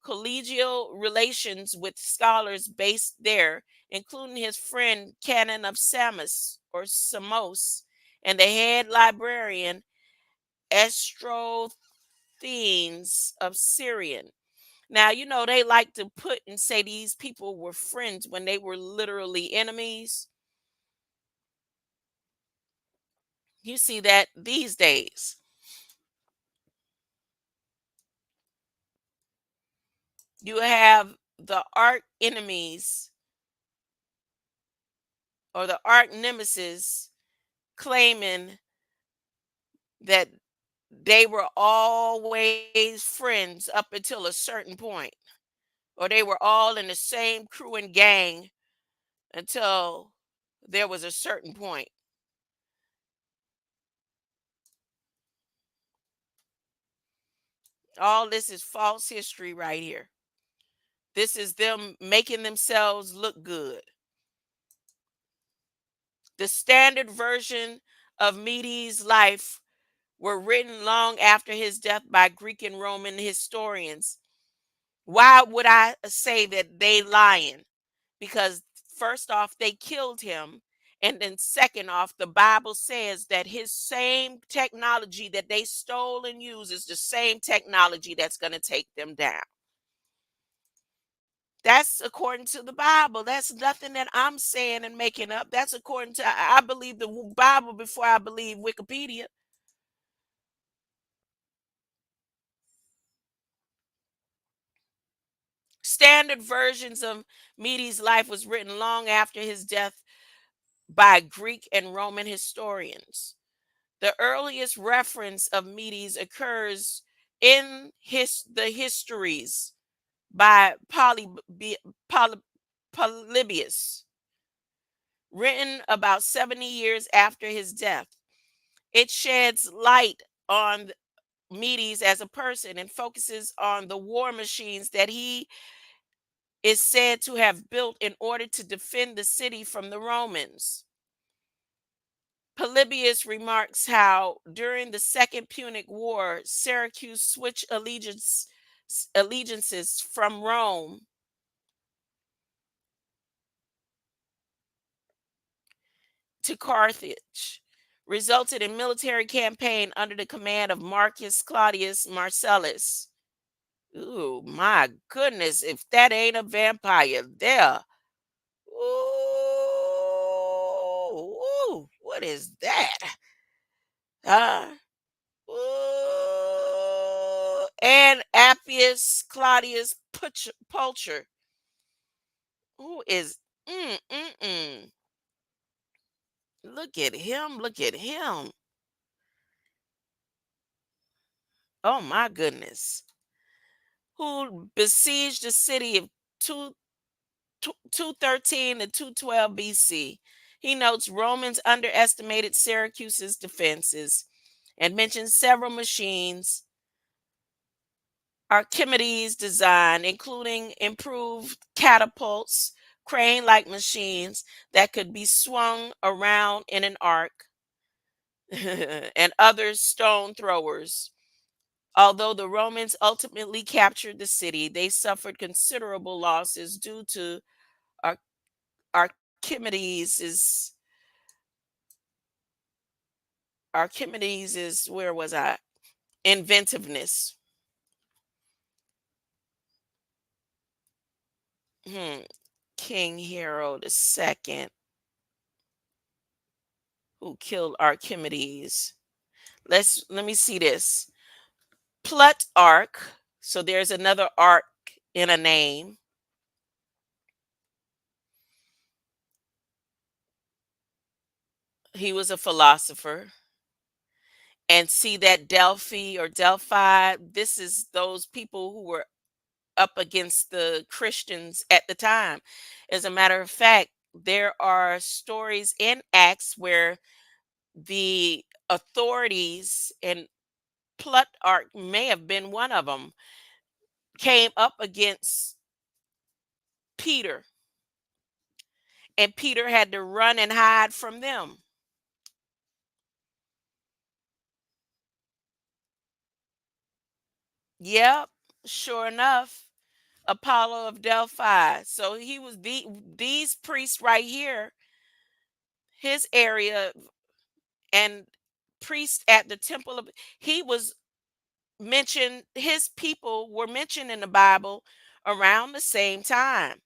collegial relations with scholars based there, including his friend Canon of Samos or Samos and the head librarian Estrothines of Syrian. Now, you know, they like to put and say these people were friends when they were literally enemies. You see that these days. You have the arch enemies or the arch nemesis claiming that they were always friends up until a certain point, or they were all in the same crew and gang until there was a certain point. All this is false history right here. This is them making themselves look good. The standard version of Medes' life were written long after his death by Greek and Roman historians. Why would I say that they lying? Because first off, they killed him. And then second off, the Bible says that his same technology that they stole and used is the same technology that's going to take them down. That's according to the Bible. That's nothing that I'm saying and making up. That's according to, I believe the Bible before I believe Wikipedia. Standard versions of Medes' life was written long after his death by Greek and Roman historians. The earliest reference of Medes occurs in the histories by Polybius, written about 70 years after his death. It sheds light on Medes as a person and focuses on the war machines that he is said to have built in order to defend the city from the Romans. Polybius remarks how during the Second Punic War, Syracuse switched allegiances from Rome to Carthage, resulted in military campaign under the command of Marcus Claudius Marcellus. Ooh, my goodness, if that ain't a vampire there. Ooh, ooh, what is that? Uh, ooh, and Appius Claudius Pulcher, who is, mm, mm, mm. Look at him, look at him. Oh my goodness. Who besieged the city of 213 to 212 BC. He notes Romans underestimated Syracuse's defenses and mentions several machines Archimedes' design, including improved catapults, crane like machines that could be swung around in an arc, and other stone throwers. Although the Romans ultimately captured the city, they suffered considerable losses due to Ar- Archimedes' where was I? Inventiveness. Hmm. King Hero the second, who killed Archimedes. Let me see this. Plutarch. So there's another arc in a name. He was a philosopher. And see that Delphi or Delphi, this is those people who were up against the Christians at the time. As a matter of fact, there are stories in Acts where the authorities, and Plutarch may have been one of them, came up against Peter, and Peter had to run and hide from them. Yep, sure enough, Apollo of Delphi. So he was these priests right here, his area, and priests at the temple of, he was mentioned, his people were mentioned in the Bible around the same time.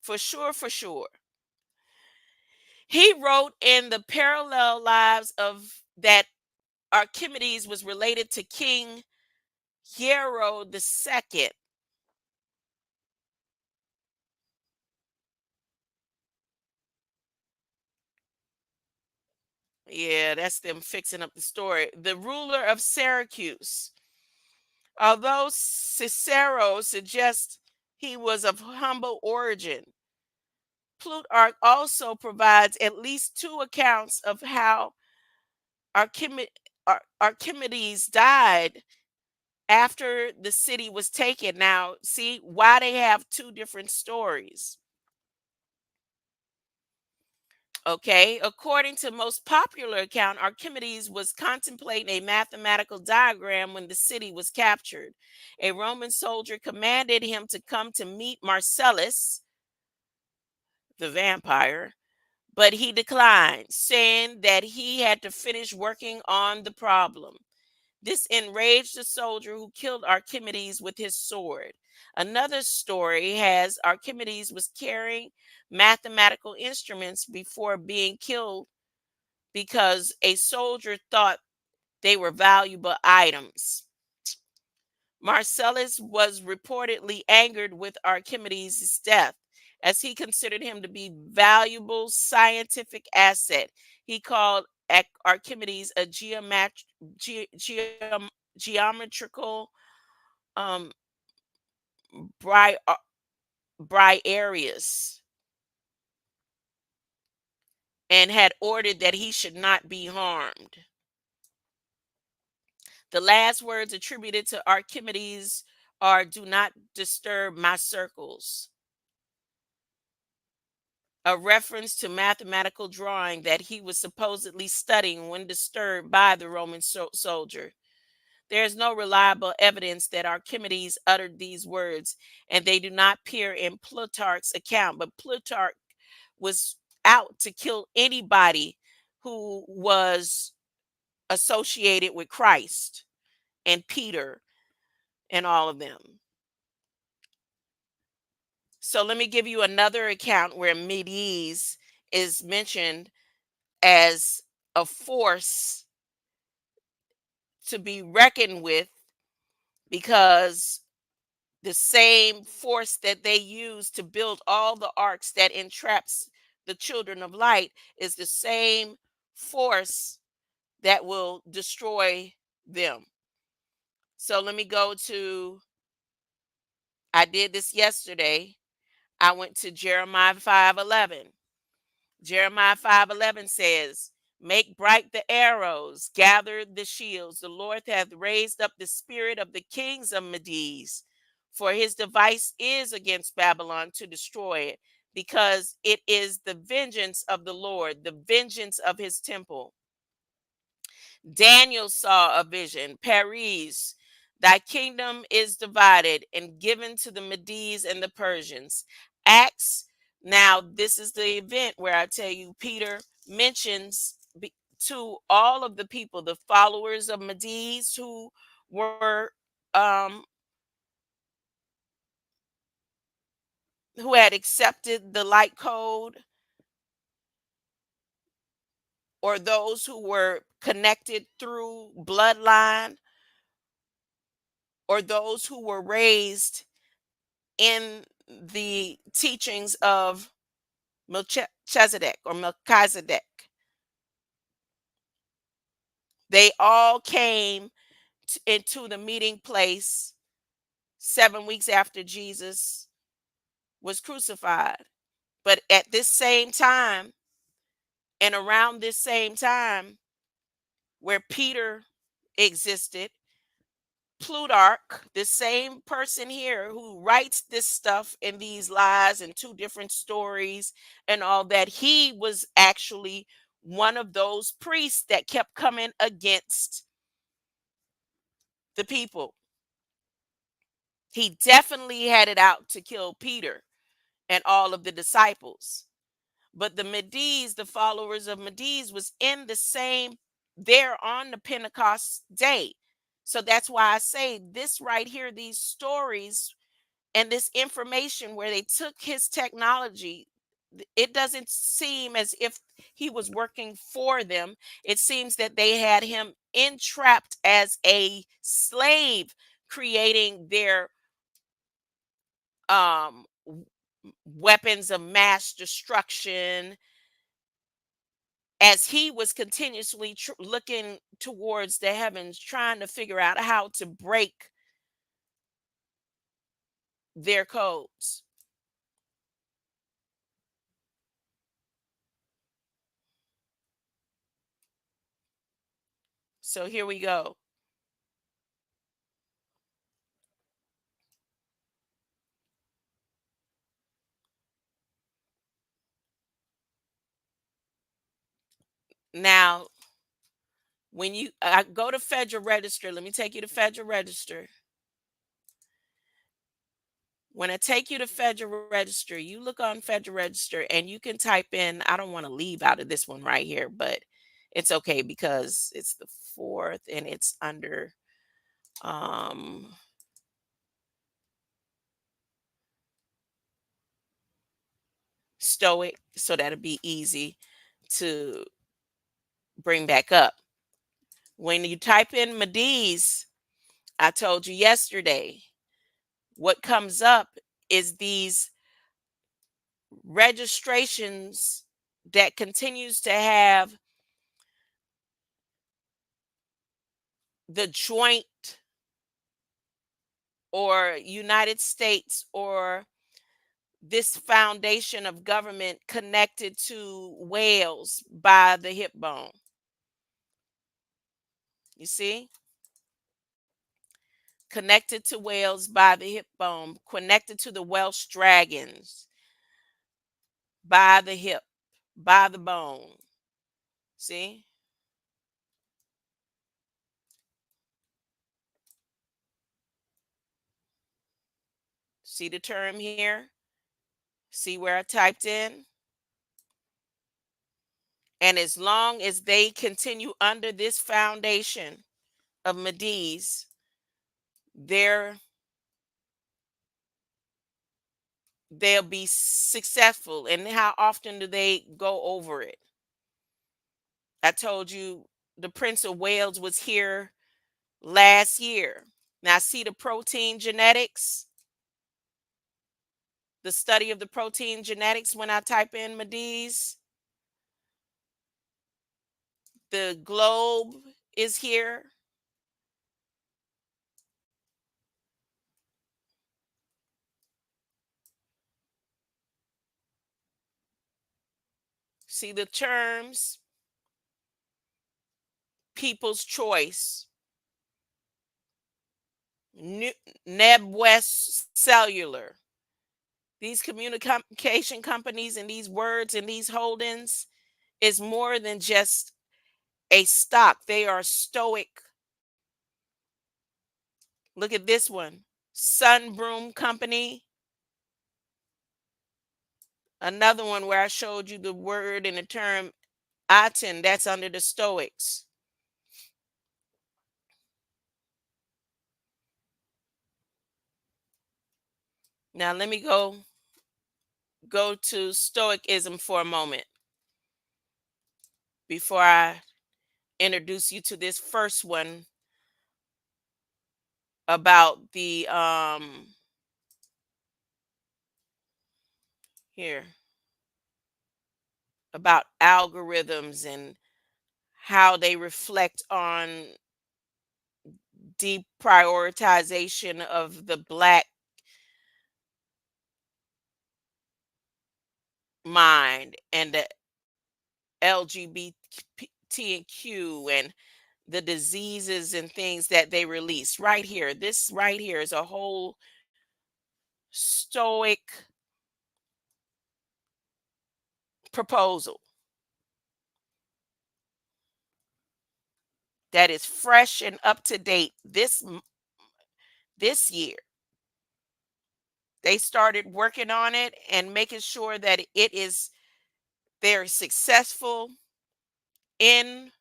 For sure, for sure. He wrote in the parallel lives of that Archimedes was related to King Hiero the second. Yeah, that's them fixing up the story. The ruler of Syracuse. Although Cicero suggests he was of humble origin, Plutarch also provides at least two accounts of how Archime- Archimedes died after the city was taken. Now, see why they have two different stories. Okay, according to most popular account, Archimedes was contemplating a mathematical diagram when the city was captured. A Roman soldier commanded him to come to meet Marcellus, the vampire, but he declined, saying that he had to finish working on the problem. This enraged the soldier who killed Archimedes with his sword. Another story has Archimedes was carrying mathematical instruments before being killed because a soldier thought they were valuable items. Marcellus was reportedly angered with Archimedes' death as he considered him to be valuable scientific asset. He called Archimedes a geometrical um, bri- uh, Briareus, and had ordered that he should not be harmed. The last words attributed to Archimedes are "Do not disturb my circles," a reference to mathematical drawing that he was supposedly studying when disturbed by the Roman soldier. There is no reliable evidence that Archimedes uttered these words, and they do not appear in Plutarch's account. But Plutarch was out to kill anybody who was associated with Christ and Peter and all of them. So let me give you another account where Medes is mentioned as a force to be reckoned with, because the same force that they use to build all the arcs that entraps the children of light is the same force that will destroy them. So let me go to, I did this yesterday. I went to Jeremiah 5:11. Jeremiah 5:11 says, Make bright the arrows, gather the shields. The Lord hath raised up the spirit of the kings of Medes, for his device is against Babylon to destroy it, because it is the vengeance of the Lord, the vengeance of his temple. Daniel saw a vision. Paris, thy kingdom is divided and given to the Medes and the Persians. Acts, now this is the event where I tell you, Peter mentions to all of the people, the followers of Medes who were, um, who had accepted the light code, or those who were connected through bloodline, or those who were raised in the teachings of Melchizedek or Melchizedek. They all came into the meeting place 7 weeks after Jesus was crucified. But at this same time, and around this same time, where Peter existed, Plutarch, the same person here who writes this stuff in these lies and two different stories and all that, he was actually one of those priests that kept coming against the people. He definitely had it out to kill Peter and all of the disciples. But the Medes, the followers of Medes, was in the same, there on the Pentecost day. So that's why I say this right here, these stories and this information where they took his technology, it doesn't seem as if he was working for them. It seems that they had him entrapped as a slave, creating their weapons of mass destruction, as he was continuously looking towards the heavens, trying to figure out how to break their codes. So here we go. Now, when you go to Federal Register, let me take you to Federal Register. When I take you to Federal Register, you look on Federal Register and you can type in, I don't want to leave out of this one right here, but it's okay because it's the fourth and it's under um Stoic, so that'll be easy to bring back up. When you type in Medes, I told you yesterday, what comes up is these registrations that continues to have the joint or United States or this foundation of government connected to Wales by the hip bone. You see? Connected to Wales by the hip bone, connected to the Welsh dragons by the hip, by the bone. See? See the term here? See where I typed in? And as long as they continue under this foundation of Medes, they'll be successful. And how often do they go over it? I told you the Prince of Wales was here last year. Now, see the protein genetics, the study of the protein genetics when I type in Medes. The globe is here. See the terms. People's Choice, New, West Cellular. These communication companies and these words and these holdings is more than just a stock. They are stoic. Look at this one. Sunbroom Company. Another one where I showed you the word and the term aten, that's under the Stoics. Now let me go to Stoicism for a moment before I introduce you to this first one about the here about algorithms and how they reflect on deprioritization of the black mind and the LGBTQ and the diseases and things that they release right here. This right here is a whole stoic proposal that is fresh and up to date this year. They started working on it and making sure that it is they're successful in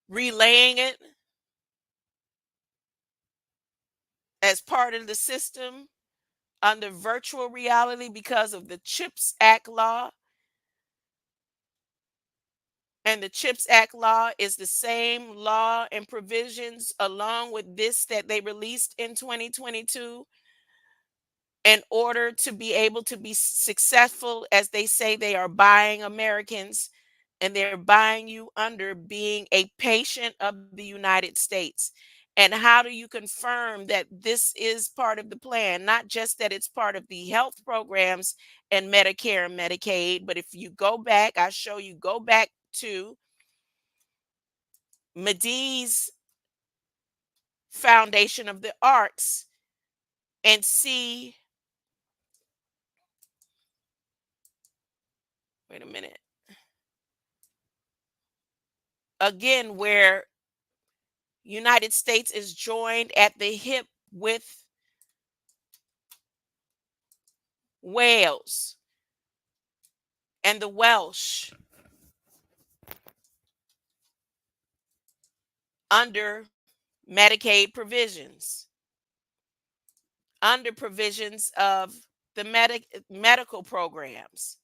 relaying it as part of the system under virtual reality because of the CHIPS Act law. And the CHIPS Act law is the same law and provisions along with this that they released in 2022 in order to be able to be successful, as they say they are buying Americans and they're buying you under being a patient of the United States. And how do you confirm that this is part of the plan? Not just that it's part of the health programs and Medicare and Medicaid, but if you go back, I show you, go back to MEDES Foundation of the Arts and see, wait a minute, again, where United States is joined at the hip with Wales and the Welsh under Medicaid provisions, under provisions of the medical programs.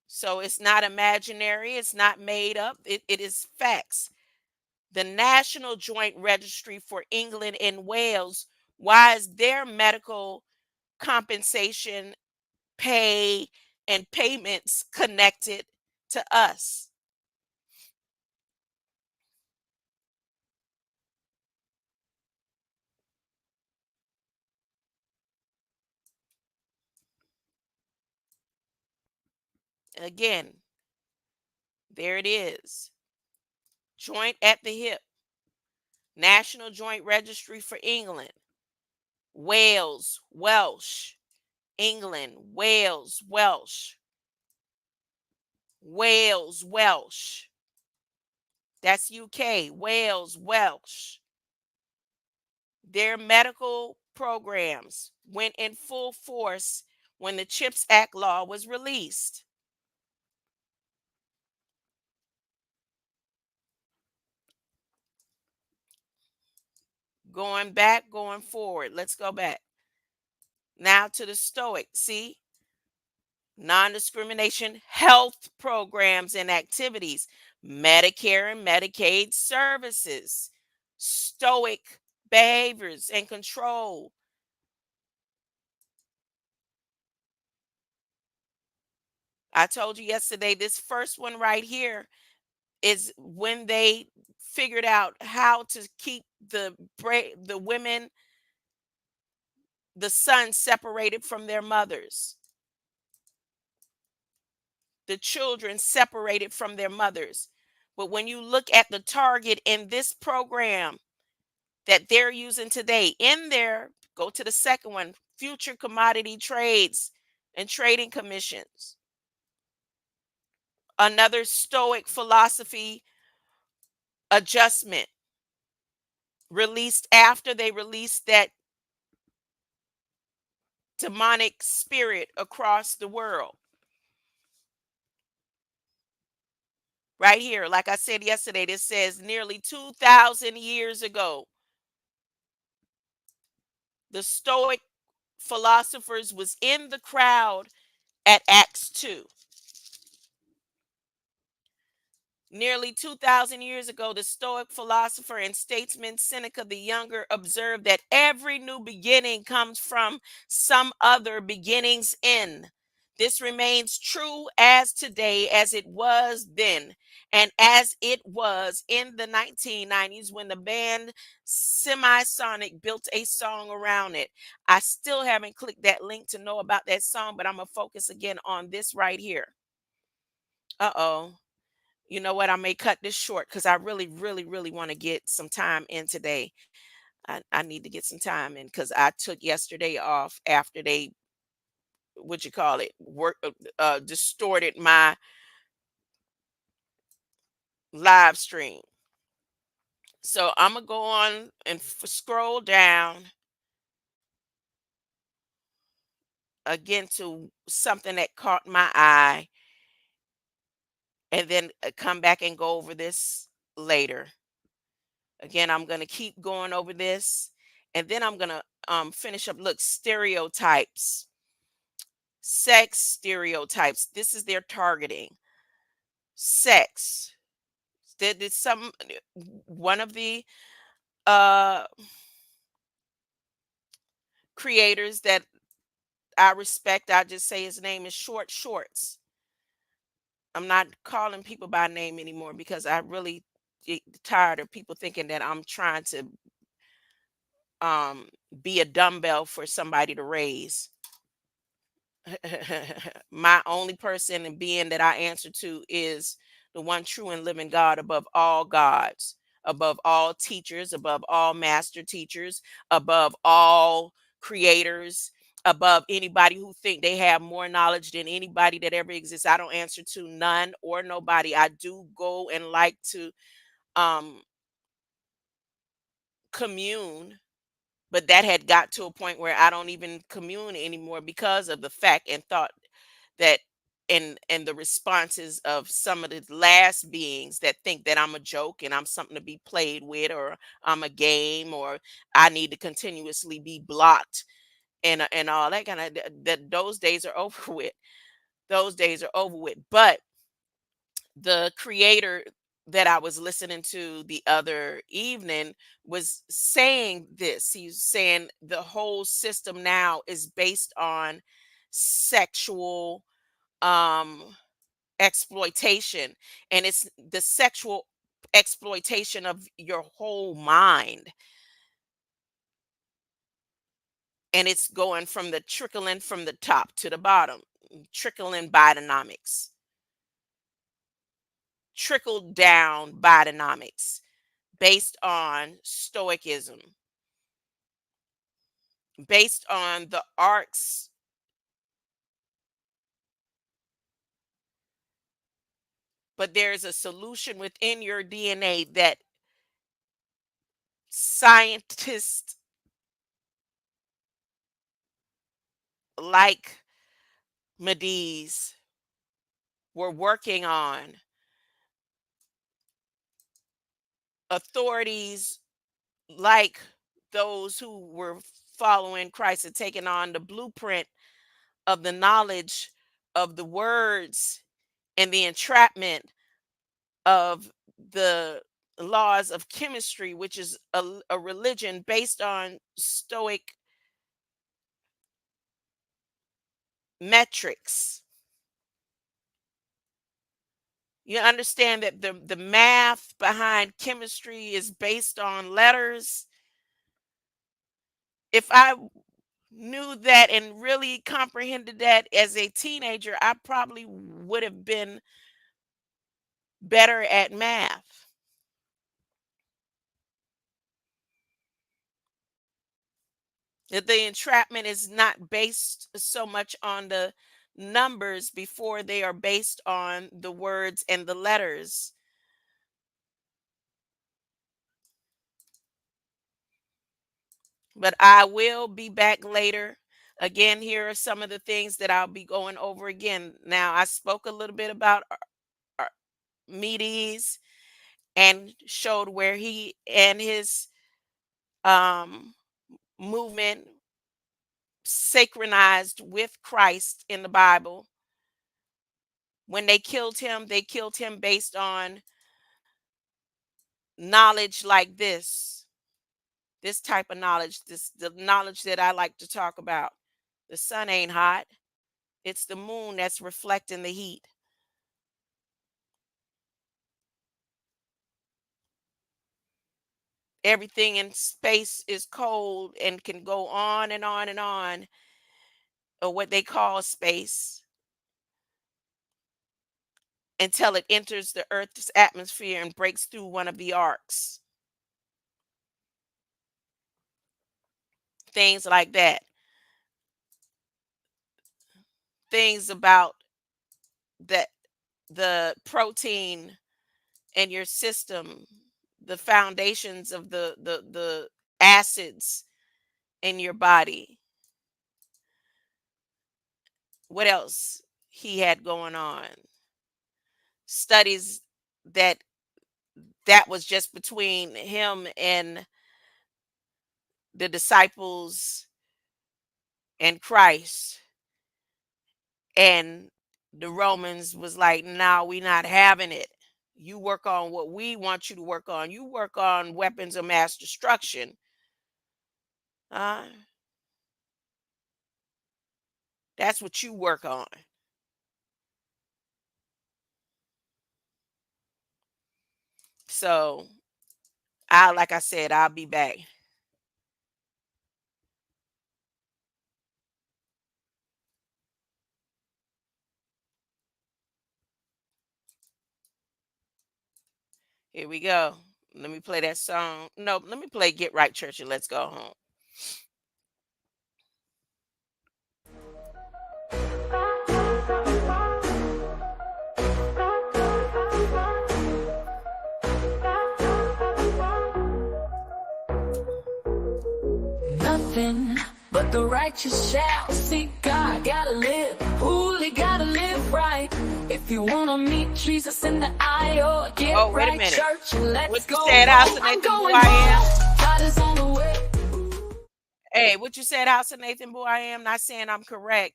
So it's not imaginary, it's not made up, it is facts. The National Joint Registry for England and Wales, why is their medical compensation, pay, and payments connected to us? Again, there it is. Joint at the hip. National Joint Registry for England, Wales, Welsh, England, Wales, Welsh, Wales, Welsh. That's UK, Wales, Welsh. Their medical programs went in full force when the CHIPS Act law was released. Going back, going forward. Let's go back. Now to the Stoic. See? Non-discrimination health programs and activities, Medicare and Medicaid services, Stoic behaviors and control. I told you yesterday, this first one right here is when they figured out how to keep the women, the sons separated from their mothers. the children separated from their mothers. But when you look at the target in this program that they're using today, in there, go to the second one, future commodity trades and trading commissions. Another Stoic philosophy adjustment released after they released that demonic spirit across the world. Right here, like I said yesterday, this says nearly 2,000 years ago, the Stoic philosophers was in the crowd at Acts 2. Nearly 2,000 years ago, the Stoic philosopher and statesman Seneca the Younger observed that every new beginning comes from some other beginning's end. This remains true as today as it was then, and as it was in the 1990s when the band Semisonic built a song around it. I still haven't clicked that link to know about that song, but I'm going to focus again on this right here. Uh-oh. You know what? I may cut this short because I really, really, really want to get some time in today. I need to get some time in because I took yesterday off after they, what you call it, distorted my live stream. So I'm gonna go on and scroll down again to something that caught my eye, and then come back and go over this later. Again, I'm going to keep going over this, and then I'm going to finish up. Look, stereotypes, sex stereotypes. This is their targeting. Sex. Did some one of the uh, creators that I respect, I just say his name is Short Shorts. I'm not calling people by name anymore because I really get tired of people thinking that I'm trying to um, be a dumbbell for somebody to raise. My only person and being that I answer to is the one true and living God above all gods, above all teachers, above all master teachers, above all creators, above anybody who think they have more knowledge than anybody that ever exists. I don't answer to none or nobody. I do go and like to um commune, but that had got to a point where I don't even commune anymore because of the fact and thought that and the responses of some of the last beings that think that I'm a joke and I'm something to be played with, or I'm a game, or I need to continuously be blocked and all that kind of that those days are over with. Those days are over with. But the creator that I was listening to the other evening was saying this. He's saying the whole system now is based on sexual um exploitation, and it's the sexual exploitation of your whole mind, and it's going from the trickling from the top to the bottom, trickling Bidenomics, trickle down Bidenomics based on stoicism, based on the arcs. But there's a solution within your DNA that scientists like MENDES were working on, authorities like those who were following Christ and taking on the blueprint of the knowledge of the words and the entrapment of the laws of chemistry, which is a religion based on Stoic metrics. You understand that the math behind chemistry is based on letters. If I knew that and really comprehended that as a teenager, I probably would have been better at math. That the entrapment is not based so much on the numbers before they are based on the words and the letters. But I will be back later. Again, here are some of the things that I'll be going over again. Now, I spoke a little bit about Medes and showed where he and his um, movement synchronized with Christ in the Bible. When they killed him based on knowledge like this type of knowledge, the knowledge that I like to talk about. The sun ain't hot. It's the moon that's reflecting the heat. Everything in space is cold and can go on and on and on, or what they call space, until it enters the Earth's atmosphere and breaks through one of the arcs. Things like that. Things about that the protein in your system, the foundations of the acids in your body. What else he had going on? Studies that that was just between him and the disciples and Christ. And the Romans was like, "No, we not having it. You work on what we want you to work on. You work on weapons of mass destruction. Uh, that's what you work on." So like I said, I'll be back. Here we go. Let me play that song. No, let me play Get Right Church and Let's Go Home. Nothing but the righteous shall see God. Gotta live holy, gotta live right. If you wanna meet Jesus in the aisle, get Oh, wait a right, minute. church, and let's What you go. said, House of I'm Nathan, who going I am? home. God is on the way. Hey, what you said, House of Nathan, who I am? Not saying I'm correct.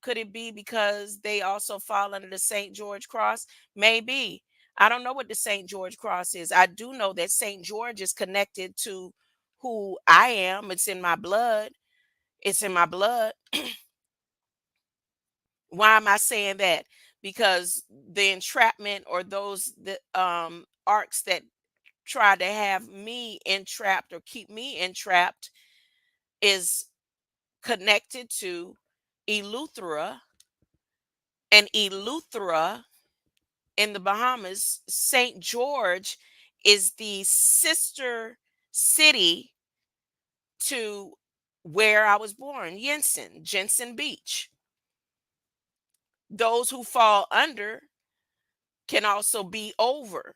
Could it be because they also fall under the St. George Cross? Maybe. I don't know what the St. George Cross is. I do know that St. George is connected to who I am. It's in my blood. It's in my blood. Why am I saying that? Because the entrapment, or those the arcs that try to have me entrapped or keep me entrapped, is connected to Eleuthera, and Eleuthera in the Bahamas. St. George is the sister city to where I was born, Jensen Beach. Those who fall under can also be over.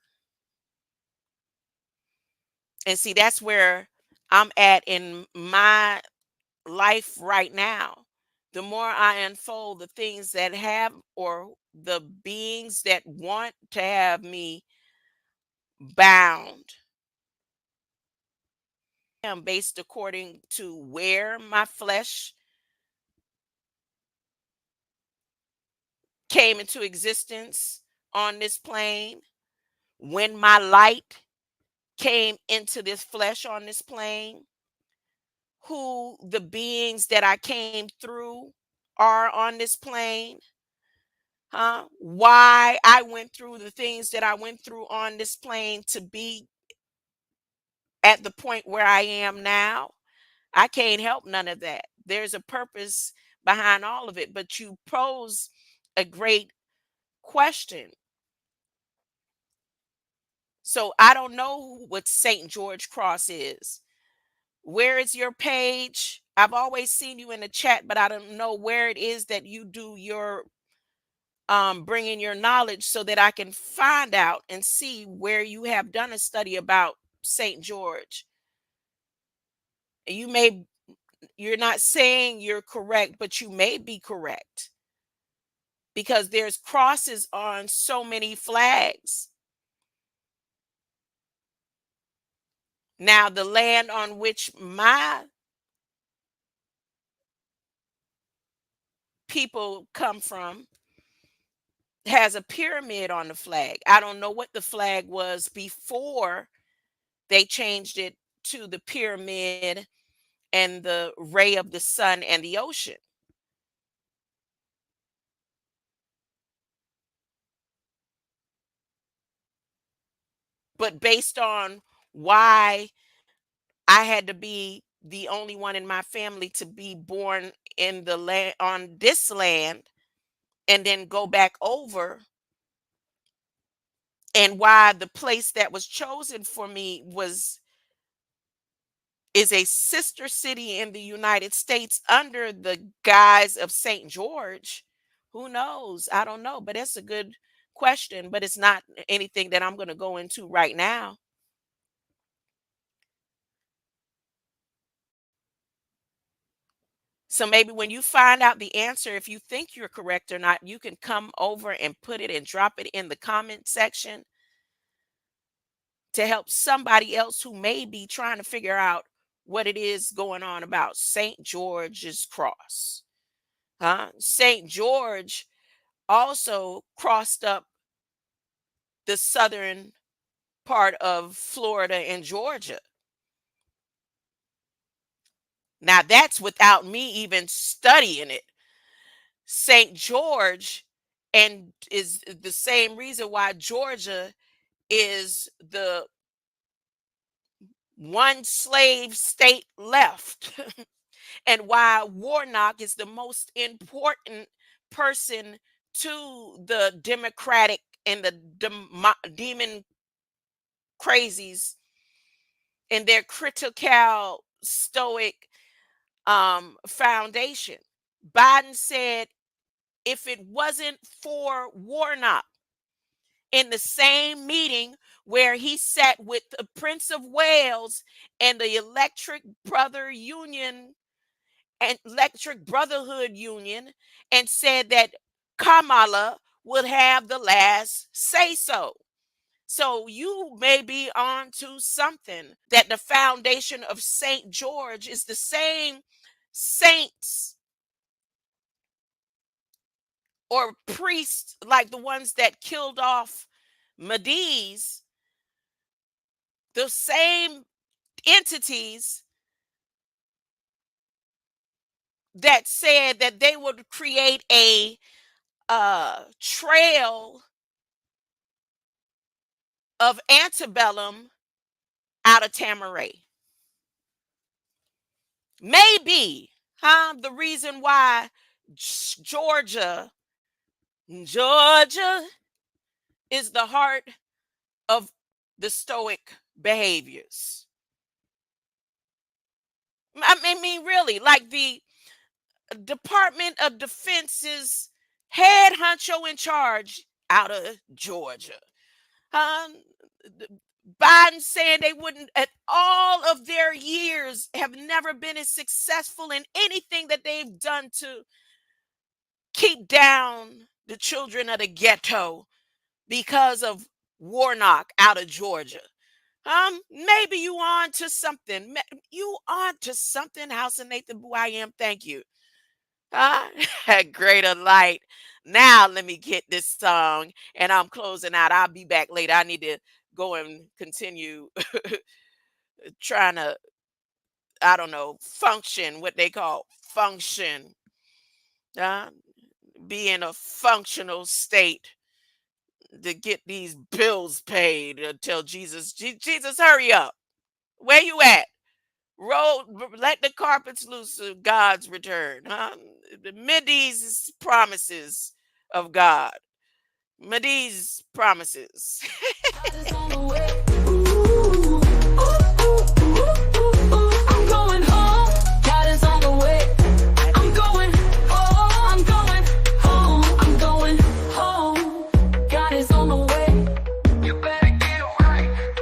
And see, that's where I'm at in my life right now. The more I unfold the things that have, or the beings that want to have me bound, am based according to where my flesh came into existence on this plane, when my light came into this flesh on this plane, who the beings that I came through are on this plane, huh? Why I went through the things that I went through on this plane to be at the point where I am now. I can't help none of that. There's a purpose behind all of it, but you pose a great question. So I don't know what St. George Cross is. Where is your page? I've always seen you in the chat, but I don't know where it is that you do your bringing your knowledge so that I can find out and see where you have done a study about St. George. You may, you're not saying you're correct, but you may be correct because there's crosses on so many flags. Now, the land on which my people come from has a pyramid on the flag. I don't know what the flag was before they changed it to the pyramid and the ray of the sun and the ocean. But based on why I had to be the only one in my family to be born in the land on this land and then go back over, and why the place that was chosen for me was is a sister city in the United States under the guise of St. George. Who knows? I don't know, but that's a good question, but it's not anything that I'm going to go into right now. So maybe when you find out the answer, if you think you're correct or not, you can come over and put it and drop it in the comment section to help somebody else who may be trying to figure out what it is going on about St. George's Cross. Huh? St. George also crossed up the southern part of Florida and Georgia. Now, that's without me even studying it. St. George, and is the same reason why Georgia is the one slave state left, and why Warnock is the most important person to the Democratic and the demon crazies in their critical stoic foundation. Biden said if it wasn't for Warnock in the same meeting where he sat with the Prince of Wales and the Electric Brotherhood Union, and said that Kamala would have the last say so. So you may be on to something, that the foundation of St. George is the same saints or priests like the ones that killed off MENDES, the same entities that said that they would create a trail of antebellum out of Tamaray. Maybe, the reason why Georgia, Georgia is the heart of the Stoic behaviors. I mean, really, like the Department of Defense's head honcho in charge out of Georgia. Um, Biden saying they wouldn't, at all of their years, have never been as successful in anything that they've done to keep down the children of the ghetto because of Warnock out of Georgia. Maybe you on to something. You on to something, House of Nathan Boo. I am. Thank you. Uh, Greater light. Now let me get this song, and I'm closing out. I'll be back later. I need to go and continue trying to, I don't know, function, what they call function. Uh, be in a functional state to get these bills paid until Jesus, Jesus, hurry up. Where you at? Let the carpets loose of God's return. Huh? The Medes promises of God. Medes promises. God is on the way. Ooh, I'm going home. God is on the way. I'm going home. I'm going home. I'm going home. God is on the way. You better get right.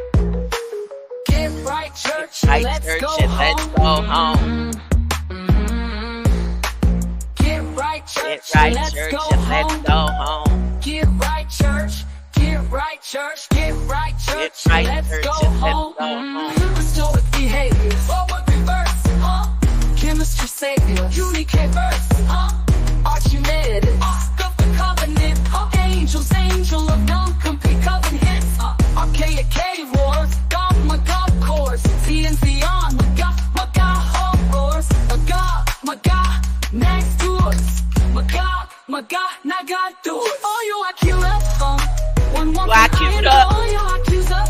Get right, church. Right, Let's church, go and let's home. go home. Get right, church. Get right, Let's church, go and home. let's go home. Get right, church. Get right, church. Get right, church. Get right, Let's church, go and let's home. go home. Stoic behavior. Forward reverse. Chemistry savior. Unique verse. Archimedes. Ark of the covenant. Angels, angel of non-compete covenants. Archaic cave wars. God, my God, course. See and beyond. My God, horrors. My God, next to us. My God, now God do it. Oh, you are queued up, One more You are queued up. Oh, you are queued up,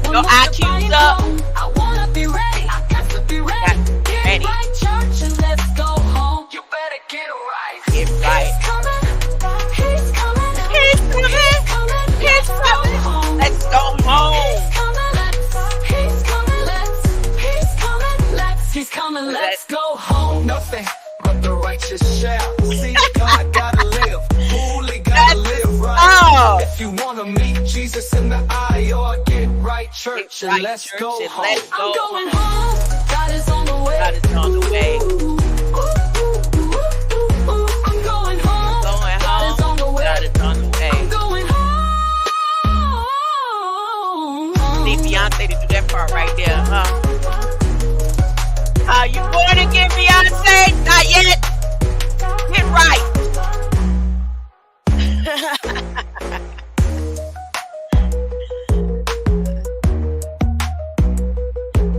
Your IQ's up. I wanna be ready. I got to be ready. Get Ready. right, church, and let's go home. You better get right. Get right. He's coming. He's coming. He's coming. He's coming. He's Let's go coming. home. Let's go home. He's coming. He's coming. He's coming. Let's go home. Nothing but the righteous shall see. God gotta live, fully gotta live right. Oh. If you wanna meet Jesus in the eye, or get right, church, Get and right, let's church, go and home. let's I'm go going home. home. God is on the way. God is on the way. I'm going home. Going God home. is on the way. God is on the way. I'm going home. Need Beyonce to do that part right there, huh? You born again, Beyonce? Not yet. Get right.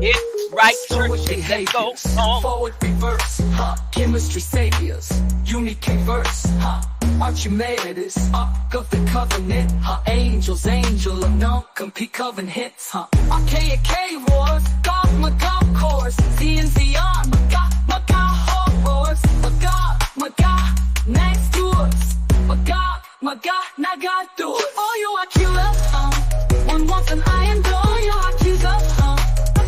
It's right, church. Let's go home. Forward reverse, chemistry saviors, unique verse, Archimedes, Ark of the covenant, angels, angel of non-compete covenants, archaic cave wars, God, my God, course, Z and beyond, my God, horrors, my God, next to us, my God, now God do it. Oh, you are queued up, one wants an iron door, you are queued up,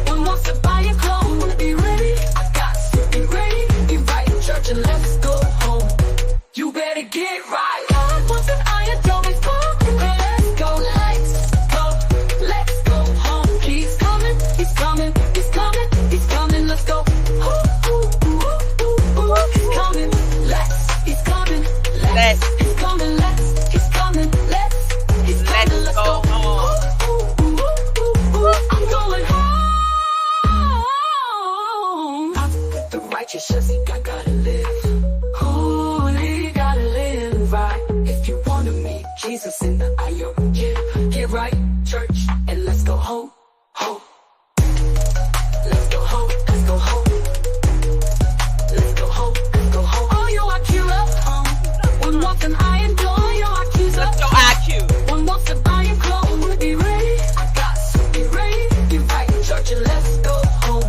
one wants to buy a clone, wanna be ready, I got to be ready, be right, church, and let's go home. You better get right. God wants an iron door, let's go, let's go, let's go home. He's coming, he's coming, he's coming, he's coming, let's go. He's coming, he's coming, he's coming, he's coming, he's coming, let's go home. I'm going home. The righteous says he gotta live. Holy, gotta live right. If you wanna meet Jesus in the eye, get right, church, and let's go home, home. Let's go home, let's go home. Let's go home, let's go home. Oh, you are queued up, one wants an iron door, you are queued up. Let's go IQ. One wants to buy a clone, wanna be ready. I got to be ready. Get right, church, and let's go home.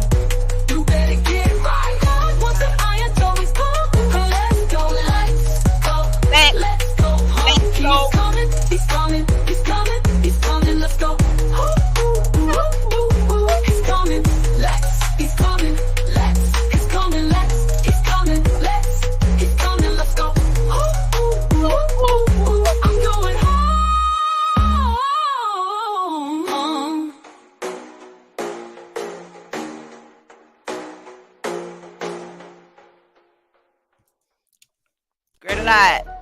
You better get right. God wants an iron door, he's coming. Let's go, let's go, let's go home. Let's go. He's coming, he's coming, he's coming, he's coming, let's go. He's coming, he's coming, he's coming, he's coming, he's coming, let's go. I'm going home. Great a lot.